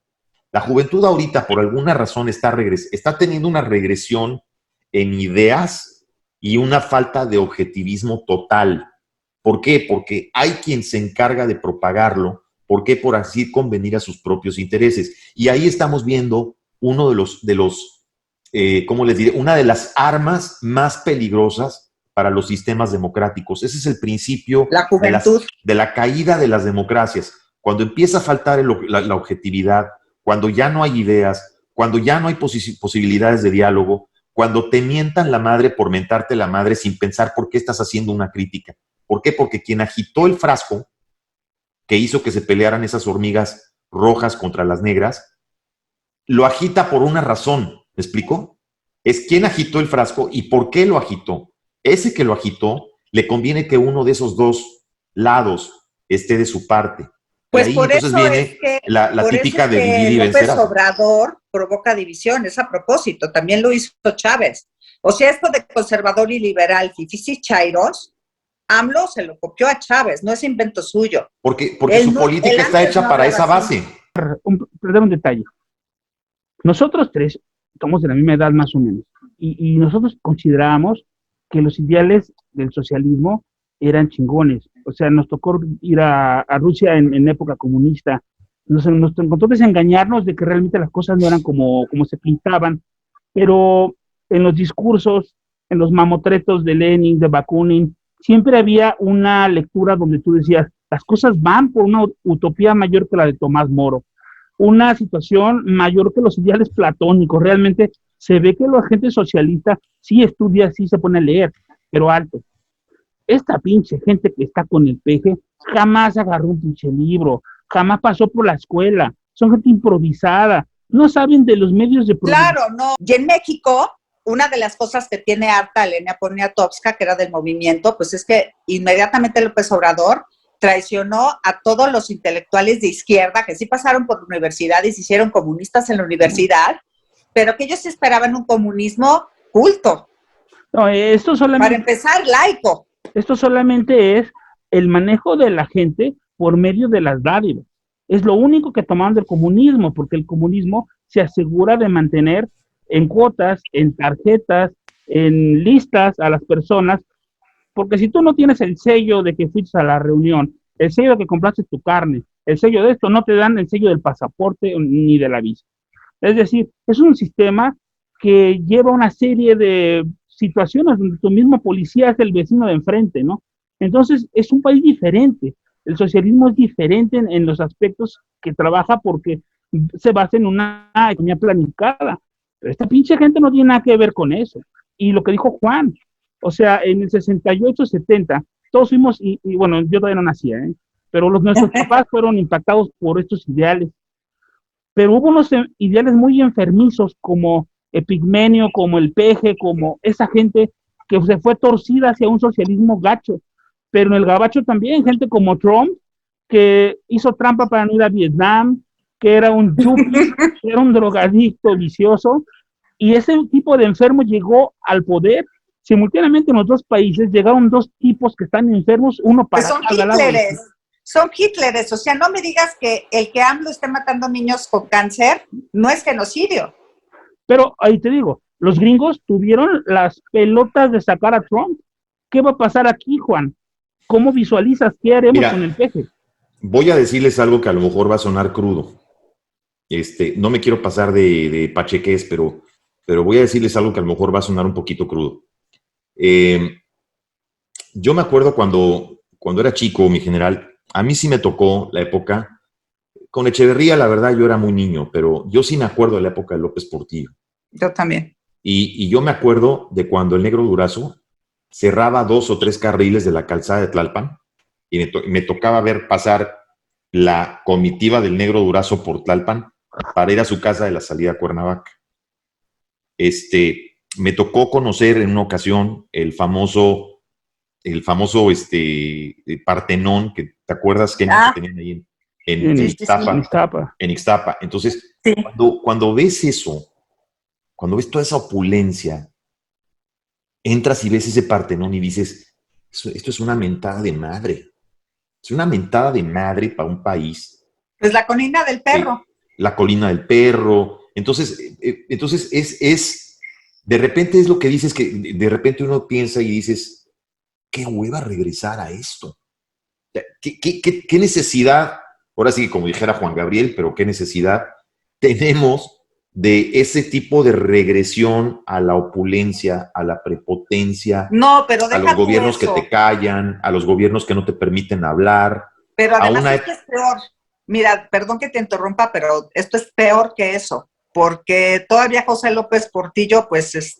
La juventud ahorita, por alguna razón, está teniendo una regresión en ideas y una falta de objetivismo total. ¿Por qué? Porque hay quien se encarga de propagarlo. ¿Por qué? Por así convenir a sus propios intereses. Y ahí estamos viendo uno de los ¿cómo les diré? Una de las armas más peligrosas para los sistemas democráticos. Ese es el principio la juventud. De la caída de las democracias. Cuando empieza a faltar la objetividad, cuando ya no hay ideas, cuando ya no hay posibilidades de diálogo, cuando te mientan la madre por mentarte la madre sin pensar por qué estás haciendo una crítica. ¿Por qué? Porque quien agitó el frasco que hizo que se pelearan esas hormigas rojas contra las negras, lo agita por una razón. ¿Me explico? Es quien agitó el frasco y por qué lo agitó. Ese que lo agitó, le conviene que uno de esos dos lados esté de su parte. Pues y ahí por entonces eso viene es que, la típica de dividir y López vencerás. Obrador provoca divisiones a propósito. También lo hizo Chávez. O sea, esto de conservador y liberal, fifís y chairos, AMLO se lo copió a Chávez, no es invento suyo. Porque su política está hecha para esa base. Un detalle. Nosotros tres estamos de la misma edad más o menos, y nosotros considerábamos que los ideales del socialismo eran chingones. O sea, nos tocó ir a Rusia en época comunista, nos encontró desengañarnos de que realmente las cosas no eran como se pintaban, pero en los discursos, en los mamotretos de Lenin, de Bakunin, siempre había una lectura donde tú decías, las cosas van por una utopía mayor que la de Tomás Moro, una situación mayor que los ideales platónicos. Realmente se ve que la gente socialista sí estudia, sí se pone a leer, pero alto. Esta pinche gente que está con el peje jamás agarró un pinche libro, jamás pasó por la escuela, son gente improvisada, no saben de los medios de producción. Claro, no. Y en México, una de las cosas que tiene harta Elena Poniatowska, que era del movimiento, pues es que inmediatamente López Obrador traicionó a todos los intelectuales de izquierda que sí pasaron por la universidad y se hicieron comunistas en la universidad, pero que ellos esperaban un comunismo culto. No, esto solamente, para empezar, laico. Esto solamente es el manejo de la gente por medio de las dádivas. Es lo único que tomaron del comunismo, porque el comunismo se asegura de mantener en cuotas, en tarjetas, en listas a las personas, porque si tú no tienes el sello de que fuiste a la reunión, el sello de que compraste tu carne, el sello de esto, no te dan el sello del pasaporte ni de la visa. Es decir, es un sistema que lleva una serie de situaciones donde tu mismo policía es el vecino de enfrente, ¿no? Entonces, es un país diferente. El socialismo es diferente en los aspectos que trabaja porque se basa en una economía planificada. Pero esta pinche gente no tiene nada que ver con eso. Y lo que dijo Juan, O sea, en el 68, 70, todos fuimos, y bueno, yo todavía no nacía, ¿eh? Pero nuestros papás fueron impactados por estos ideales. Pero hubo unos ideales muy enfermizos, como Epigmenio, como el Peje, como esa gente que se fue torcida hacia un socialismo gacho. Pero en el gabacho también, gente como Trump, que hizo trampa para no ir a Vietnam, que era un yuppie, que era un drogadicto vicioso, y ese tipo de enfermo llegó al poder. Simultáneamente en los dos países llegaron dos tipos que están enfermos, uno Pues para cada lado. son Hitleres, o sea, no me digas que el que AMLO esté matando niños con cáncer no es genocidio. Pero ahí te digo, los gringos tuvieron las pelotas de sacar a Trump. ¿Qué va a pasar aquí, Juan? ¿Cómo visualizas? ¿Qué haremos con el Peje? Voy a decirles algo que a lo mejor va a sonar crudo. No me quiero pasar de pacheques, pero voy a decirles algo que a lo mejor va a sonar un poquito crudo. Yo me acuerdo cuando era chico, mi general, a mí sí me tocó la época, con Echeverría, la verdad, yo era muy niño, pero yo sí me acuerdo de la época de López Portillo. Yo también. Y yo me acuerdo de cuando el Negro Durazo cerraba 2 o 3 carriles de la calzada de Tlalpan y me tocaba ver pasar la comitiva del Negro Durazo por Tlalpan para ir a su casa de la salida a Cuernavaca. Me tocó conocer en una ocasión el famoso Partenón, que te acuerdas que tenían ahí en Ixtapa. En Ixtapa. Entonces, sí, cuando ves eso, cuando ves toda esa opulencia, entras y ves ese Partenón y dices, esto es una mentada de madre. Es una mentada de madre para un país. Pues la colina del perro. La colina del perro. Entonces de repente es lo que dices, que de repente uno piensa y dices, qué hueva regresar a esto. ¿Qué necesidad, ahora sí, como dijera Juan Gabriel, pero qué necesidad tenemos de ese tipo de regresión a la opulencia, a la prepotencia, no, pero a los gobiernos que te callan, a los gobiernos que no te permiten hablar? Pero además esto es peor. Mira, perdón que te interrumpa, pero esto es peor que eso, porque todavía José López Portillo, pues,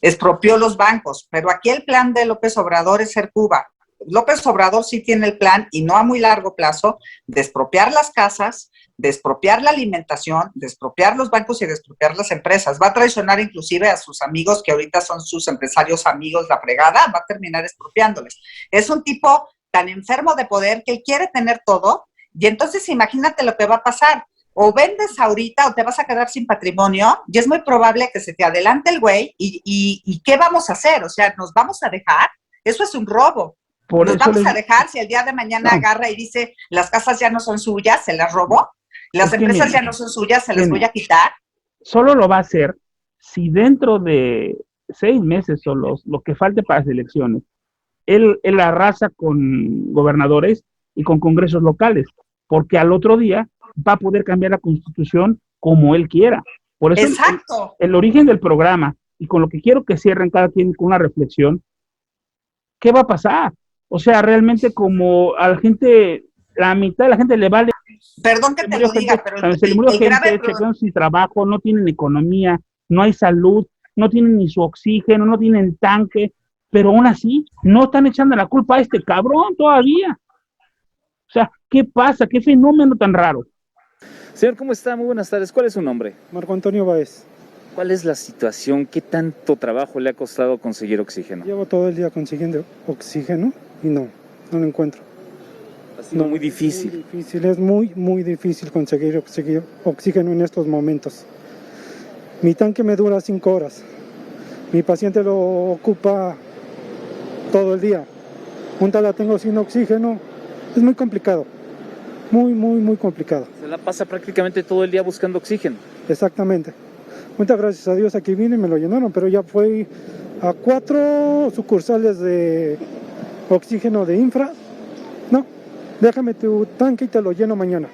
expropió los bancos, pero aquí el plan de López Obrador es ser Cuba. López Obrador sí tiene el plan, y no a muy largo plazo, de expropiar las casas, de expropiar la alimentación, de expropiar los bancos y de expropiar las empresas. Va a traicionar inclusive a sus amigos, que ahorita son sus empresarios amigos, la fregada, va a terminar expropiándoles. Es un tipo tan enfermo de poder que él quiere tener todo, y entonces imagínate lo que va a pasar. O vendes ahorita o te vas a quedar sin patrimonio, y es muy probable que se te adelante el güey, y ¿qué vamos a hacer? O sea, ¿nos vamos a dejar? Eso es un robo. ¿Nos vamos a dejar si el día de mañana agarra y dice, las casas ya no son suyas, se las robó? Las empresas ya no son suyas, se las voy a quitar. Solo lo va a hacer si dentro de 6 meses o lo que falte para las elecciones, él arrasa con gobernadores y con congresos locales, porque al otro día va a poder cambiar la constitución como él quiera. Por eso exacto. El origen del programa, y con lo que quiero que cierren cada quien con una reflexión, ¿qué va a pasar? O sea, realmente como a la gente, la mitad de la gente le vale. Perdón que te lo diga, pero se le murió gente, se quedaron sin trabajo, no tienen economía, no hay salud, no tienen ni su oxígeno, no tienen tanque, pero aún así no están echando la culpa a este cabrón todavía. O sea, ¿qué pasa? ¿Qué fenómeno tan raro? Señor, ¿cómo está? Muy buenas tardes. ¿Cuál es su nombre? Marco Antonio Báez. ¿Cuál es la situación? ¿Qué tanto trabajo le ha costado conseguir oxígeno? Llevo todo el día consiguiendo oxígeno y no lo encuentro. Ha sido muy difícil. Es muy difícil conseguir oxígeno en estos momentos. Mi tanque me dura 5 horas. Mi paciente lo ocupa todo el día. Junta la tengo sin oxígeno. Es muy complicado. Muy complicado. Se la pasa prácticamente todo el día buscando oxígeno. Exactamente. Muchas gracias a Dios aquí vine y me lo llenaron, pero ya fui a 4 sucursales de oxígeno de infra. No, déjame tu tanque y te lo lleno mañana.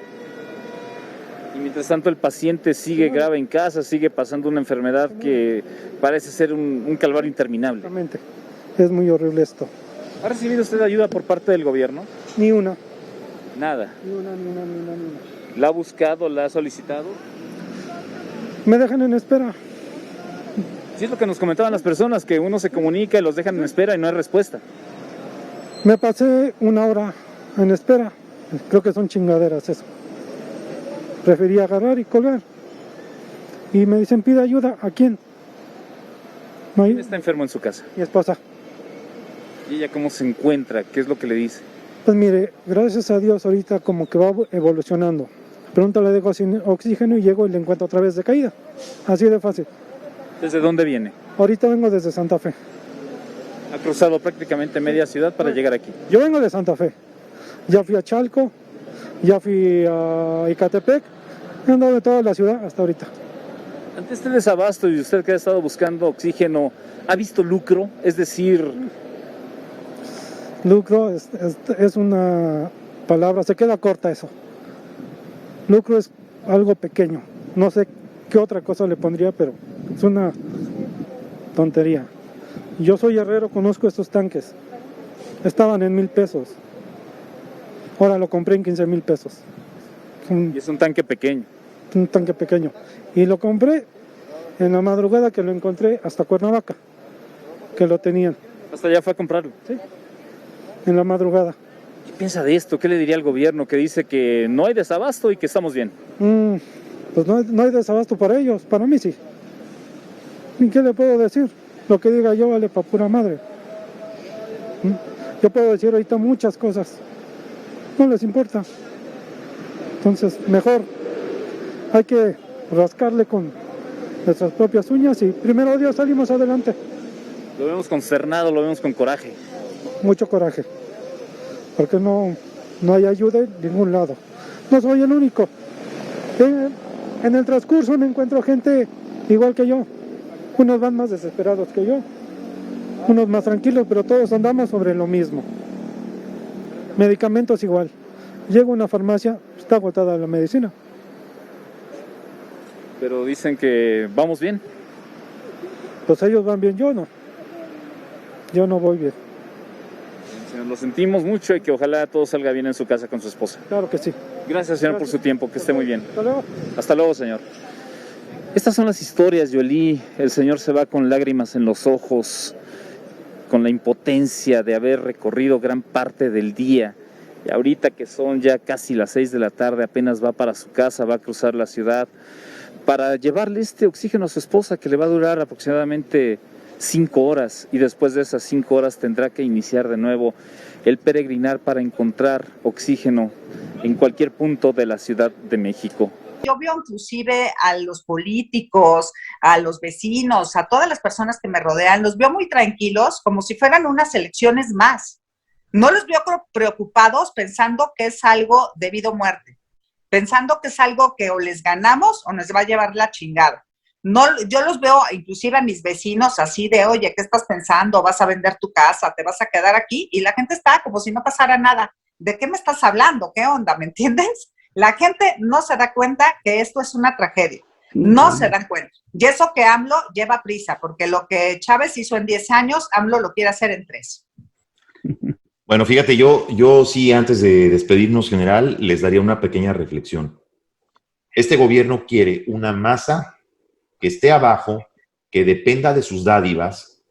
Y mientras tanto el paciente sigue grave en casa, sigue pasando una enfermedad que parece ser un calvario interminable. Exactamente, es muy horrible esto. ¿Ha recibido usted ayuda por parte del gobierno? Ni una. Nada. Ni una. ¿La ha buscado, la ha solicitado? Me dejan en espera. Sí, es lo que nos comentaban las personas, que uno se comunica y los dejan en espera y no hay respuesta. Me pasé 1 hora en espera. Creo que son chingaderas eso. Preferí agarrar y colgar. Y me dicen, pide ayuda. ¿A quién? ¿Quién está enfermo en su casa? Mi esposa. ¿Y ella cómo se encuentra? ¿Qué es lo que le dice? Pues mire, gracias a Dios ahorita como que va evolucionando. Pronto le dejo sin oxígeno y llego y le encuentro otra vez de caída. Así de fácil. ¿Desde dónde viene? Ahorita vengo desde Santa Fe. Ha cruzado prácticamente media ciudad para llegar aquí. Yo vengo de Santa Fe. Ya fui a Chalco, ya fui a Icatepec. He andado de toda la ciudad hasta ahorita. Ante este desabasto y usted que ha estado buscando oxígeno, ¿ha visto lucro? Es decir, Lucro es una palabra, se queda corta eso. Lucro es algo pequeño. No sé qué otra cosa le pondría, pero es una tontería. Yo soy herrero, conozco estos tanques. Estaban en 1,000 pesos. Ahora lo compré en 15,000 pesos. y es un tanque pequeño. Un tanque pequeño. Y lo compré en la madrugada que lo encontré hasta Cuernavaca, que lo tenían. Hasta allá fue a comprarlo. Sí, en la madrugada. ¿Qué piensa de esto? ¿Qué le diría al gobierno que dice que no hay desabasto y que estamos bien? Pues no hay desabasto para ellos, para mí sí. ¿Y qué le puedo decir? Lo que diga yo vale para pura madre. Yo puedo decir ahorita muchas cosas. No les importa. Entonces, mejor hay que rascarle con nuestras propias uñas y primero Dios salimos adelante. Lo vemos consternado, lo vemos con coraje. Mucho coraje. Porque no hay ayuda en ningún lado. No soy el único. En el transcurso me encuentro gente igual que yo. Unos van más desesperados que yo. Unos más tranquilos, pero todos andamos sobre lo mismo. Medicamentos igual. Llego a una farmacia, está agotada la medicina. Pero dicen que vamos bien. Pues ellos van bien, yo no. Yo no voy bien. Señor, lo sentimos mucho y que ojalá todo salga bien en su casa con su esposa. Claro que sí. Gracias, señor, por su tiempo. Que esté muy bien. Hasta luego. Hasta luego, señor. Estas son las historias, Yoli. El señor se va con lágrimas en los ojos, con la impotencia de haber recorrido gran parte del día. Y ahorita que son ya casi las 6 de la tarde, apenas va para su casa, va a cruzar la ciudad para llevarle este oxígeno a su esposa, que le va a durar aproximadamente 5 horas. Y después de esas 5 horas tendrá que iniciar de nuevo el peregrinar para encontrar oxígeno en cualquier punto de la Ciudad de México. Yo veo inclusive a los políticos, a los vecinos, a todas las personas que me rodean, los veo muy tranquilos, como si fueran unas elecciones más. No los veo preocupados pensando que es algo de vida o muerte, pensando que es algo que o les ganamos o nos va a llevar la chingada. No, yo los veo inclusive a mis vecinos así de, oye, ¿qué estás pensando? ¿Vas a vender tu casa? ¿Te vas a quedar aquí? Y la gente está como si no pasara nada. ¿De qué me estás hablando? ¿Qué onda? ¿Me entiendes? La gente no se da cuenta que esto es una tragedia. No se dan cuenta. Y eso que AMLO lleva prisa, porque lo que Chávez hizo en 10 años, AMLO lo quiere hacer en 3. Bueno, fíjate, yo sí, antes de despedirnos, general, les daría una pequeña reflexión. Este gobierno quiere una masa que esté abajo, que dependa de sus dádivas,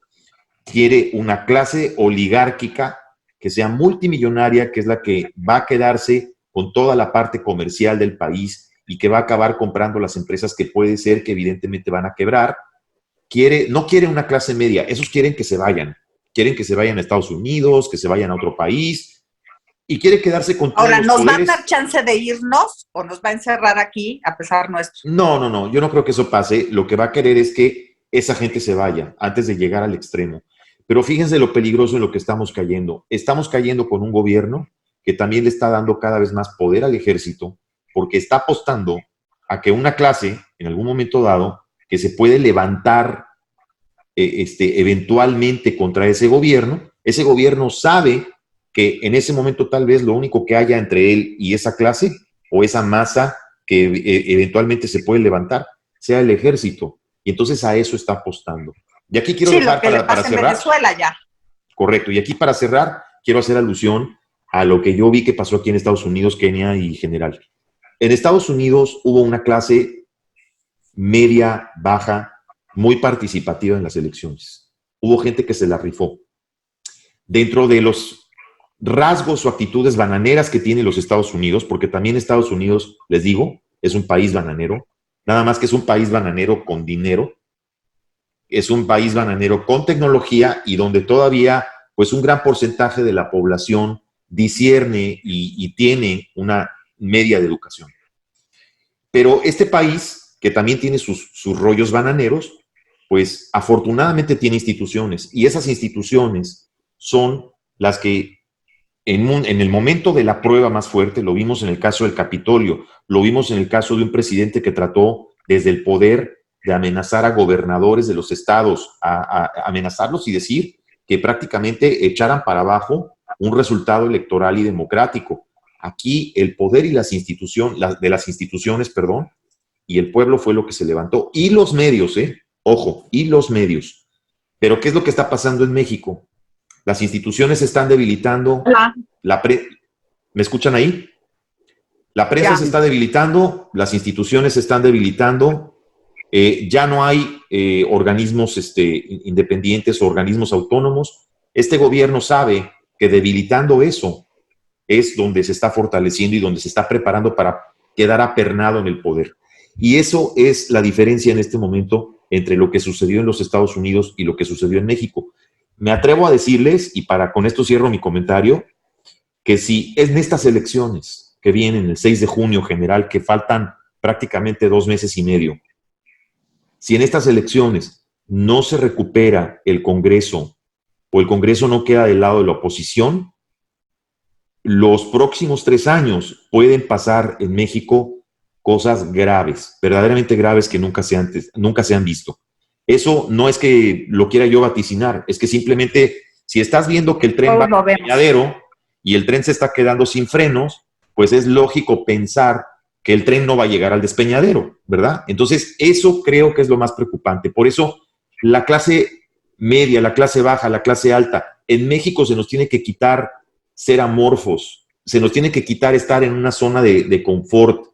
quiere una clase oligárquica que sea multimillonaria, que es la que va a quedarse con toda la parte comercial del país y que va a acabar comprando las empresas que puede ser que evidentemente van a quebrar. No quiere una clase media, esos quieren que se vayan a Estados Unidos, que se vayan a otro país, y quiere quedarse con todos Ahora, los ¿nos poderes. va a dar chance de irnos o nos va a encerrar aquí a pesar nuestro? No, yo no creo que eso pase. Lo que va a querer es que esa gente se vaya antes de llegar al extremo. Pero fíjense lo peligroso en lo que estamos cayendo. Estamos cayendo con un gobierno que también le está dando cada vez más poder al ejército, porque está apostando a que una clase, en algún momento dado, que se puede levantar eventualmente contra ese gobierno sabe que en ese momento tal vez lo único que haya entre él y esa clase o esa masa que eventualmente se puede levantar sea el ejército. Y entonces a eso está apostando. Y aquí quiero dejar lo que le pasa para en cerrar. Venezuela ya. Correcto. Y aquí para cerrar, quiero hacer alusión a lo que yo vi que pasó aquí en Estados Unidos, Kenia y general. En Estados Unidos hubo una clase media, baja, muy participativa en las elecciones. Hubo gente que se la rifó. Dentro de los rasgos o actitudes bananeras que tiene los Estados Unidos, porque también Estados Unidos, les digo, es un país bananero, nada más que es un país bananero con dinero, es un país bananero con tecnología y donde todavía pues un gran porcentaje de la población discierne y tiene una media de educación. Pero este país, que también tiene sus rollos bananeros, pues afortunadamente tiene instituciones y esas instituciones son las que en el momento de la prueba más fuerte, lo vimos en el caso del Capitolio, lo vimos en el caso de un presidente que trató desde el poder de amenazar a gobernadores de los estados, a amenazarlos y decir que prácticamente echaran para abajo un resultado electoral y democrático. Aquí el poder y las instituciones, de las instituciones, perdón, y el pueblo fue lo que se levantó. Y los medios, ojo, y los medios. Pero ¿qué es lo que está pasando en México? Las instituciones se están debilitando. ¿Me escuchan ahí? La prensa se está debilitando, las instituciones se están debilitando, ya no hay organismos independientes o organismos autónomos. Este gobierno sabe que debilitando eso es donde se está fortaleciendo y donde se está preparando para quedar apernado en el poder. Y eso es la diferencia en este momento entre lo que sucedió en los Estados Unidos y lo que sucedió en México. Me atrevo a decirles, y con esto cierro mi comentario, que si en estas elecciones que vienen el 6 de junio general, que faltan prácticamente 2 meses y medio, si en estas elecciones no se recupera el Congreso o el Congreso no queda del lado de la oposición, los próximos 3 años pueden pasar en México cosas graves, verdaderamente graves que nunca se han visto. Eso no es que lo quiera yo vaticinar, es que simplemente si estás viendo que el tren va al despeñadero y el tren se está quedando sin frenos, pues es lógico pensar que el tren no va a llegar al despeñadero, ¿verdad? Entonces, eso creo que es lo más preocupante. Por eso, la clase media, la clase baja, la clase alta, en México se nos tiene que quitar ser amorfos, se nos tiene que quitar estar en una zona de confort.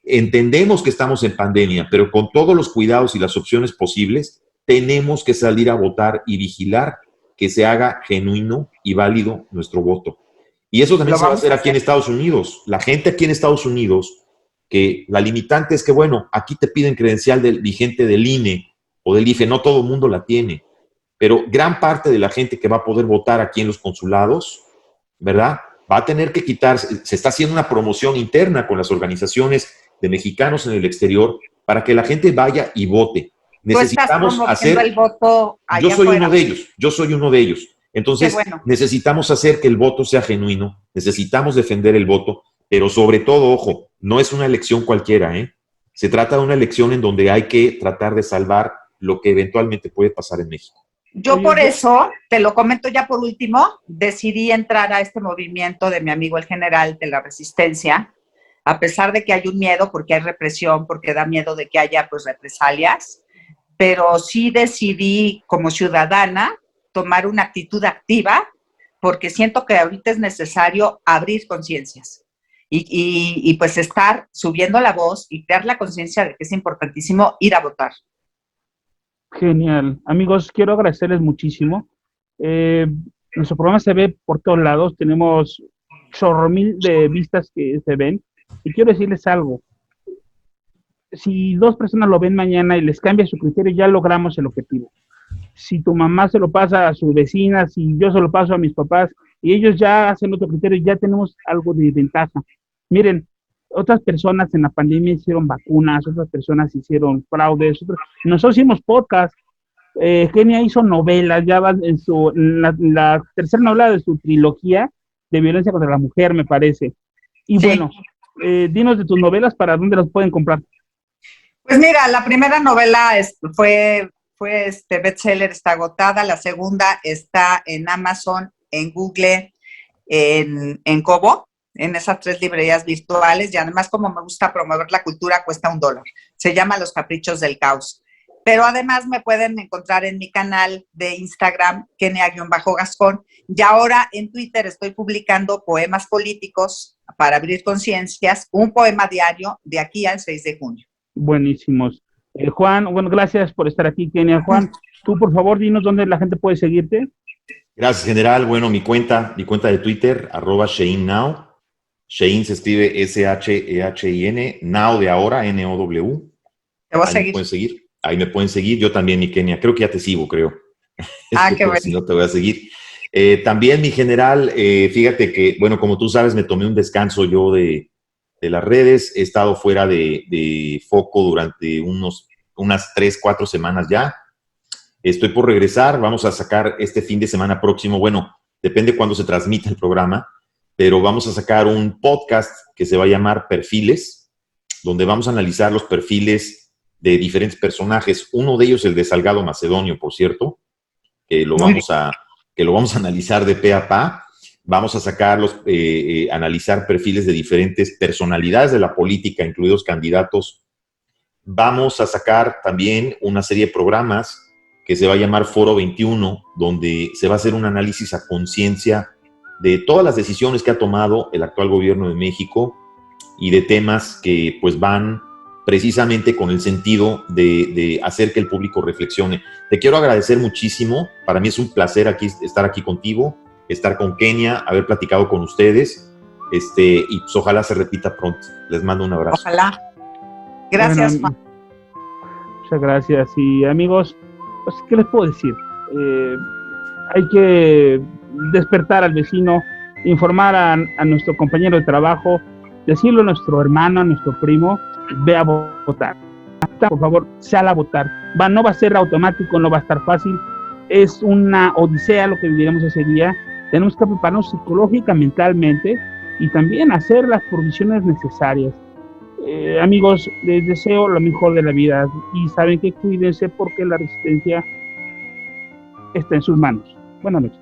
Entendemos que estamos en pandemia, pero con todos los cuidados y las opciones posibles, tenemos que salir a votar y vigilar que se haga genuino y válido nuestro voto. Y eso también se va a hacer aquí en Estados Unidos. La gente aquí en Estados Unidos, que la limitante es que, bueno, aquí te piden credencial del vigente del INE o del IFE, no todo el mundo la tiene, pero gran parte de la gente que va a poder votar aquí en los consulados, ¿verdad? Va a tener que quitarse, se está haciendo una promoción interna con las organizaciones de mexicanos en el exterior para que la gente vaya y vote. Necesitamos hacer el voto allá yo soy afuera. uno de ellos. Entonces, necesitamos hacer que el voto sea genuino, necesitamos defender el voto, pero sobre todo, ojo, no es una elección cualquiera, ¿eh? Se trata de una elección en donde hay que tratar de salvar lo que eventualmente puede pasar en México. Yo por eso, te lo comento ya por último, decidí entrar a este movimiento de mi amigo el general de la Resistencia, a pesar de que hay un miedo, porque hay represión, porque da miedo de que haya pues represalias, pero sí decidí como ciudadana tomar una actitud activa, porque siento que ahorita es necesario abrir conciencias y pues estar subiendo la voz y crear la conciencia de que es importantísimo ir a votar. Genial. Amigos, quiero agradecerles muchísimo. Nuestro programa se ve por todos lados, tenemos chorro mil de vistas que se ven, y quiero decirles algo. Si 2 personas lo ven mañana y les cambia su criterio, ya logramos el objetivo. Si tu mamá se lo pasa a su vecina, si yo se lo paso a mis papás, y ellos ya hacen otro criterio, ya tenemos algo de ventaja. Miren, otras personas en la pandemia hicieron vacunas, otras personas hicieron fraudes, nosotros hicimos podcast. Kenia hizo novelas, ya va en la tercera novela de su trilogía de violencia contra la mujer, me parece. Y bueno, dinos de tus novelas, ¿para dónde las pueden comprar? Pues mira, la primera novela fue bestseller, está agotada. La segunda está en Amazon, en Google, en Kobo, en esas 3 librerías virtuales. Y además, como me gusta promover la cultura, cuesta $1. Se llama Los Caprichos del Caos. Pero además me pueden encontrar en mi canal de Instagram, Kenia_Gascón. Y ahora en Twitter estoy publicando poemas políticos para abrir conciencias, un poema diario de aquí al 6 de junio. Buenísimos. Juan, bueno, gracias por estar aquí, Kenia. Juan, tú por favor dinos dónde la gente puede seguirte. Gracias, general. Bueno, mi cuenta de Twitter, @SheinNow. Shein se escribe SHEIN, Now de ahora, NOW. Te voy a Ahí seguir. me pueden seguir. Ahí me pueden seguir. Yo también, mi Kenia. Creo que ya te sigo, creo. Qué bueno. Si no, te voy a seguir. También, mi general, fíjate que, bueno, como tú sabes, me tomé un descanso yo de las redes. He estado fuera de foco durante unas 3, 4 semanas ya. Estoy por regresar. Vamos a sacar este fin de semana próximo. Bueno, depende cuándo se transmita el programa, pero vamos a sacar un podcast que se va a llamar Perfiles, donde vamos a analizar los perfiles de diferentes personajes. Uno de ellos, el de Salgado Macedonio, por cierto, que lo vamos a analizar de pe a pa. Vamos a sacar analizar perfiles de diferentes personalidades de la política, incluidos candidatos. Vamos a sacar también una serie de programas que se va a llamar Foro 21, donde se va a hacer un análisis a conciencia de todas las decisiones que ha tomado el actual gobierno de México y de temas que pues van precisamente con el sentido de hacer que el público reflexione. Te quiero agradecer muchísimo. Para mí es un placer estar aquí contigo, estar con Kenia, haber platicado con ustedes, y pues ojalá se repita pronto. Les mando un abrazo. Ojalá. Gracias, Bueno, muchas gracias. Y amigos, pues, ¿qué les puedo decir? Hay que despertar al vecino, informar a nuestro compañero de trabajo, decirlo a nuestro hermano, a nuestro primo, ve a votar. Por favor, sal a votar. No va a ser automático, no va a estar fácil. Es una odisea lo que viviremos ese día. Tenemos que prepararnos psicológica, mentalmente y también hacer las provisiones necesarias. Amigos, les deseo lo mejor de la vida y saben que cuídense porque la resistencia está en sus manos. Buenas noches.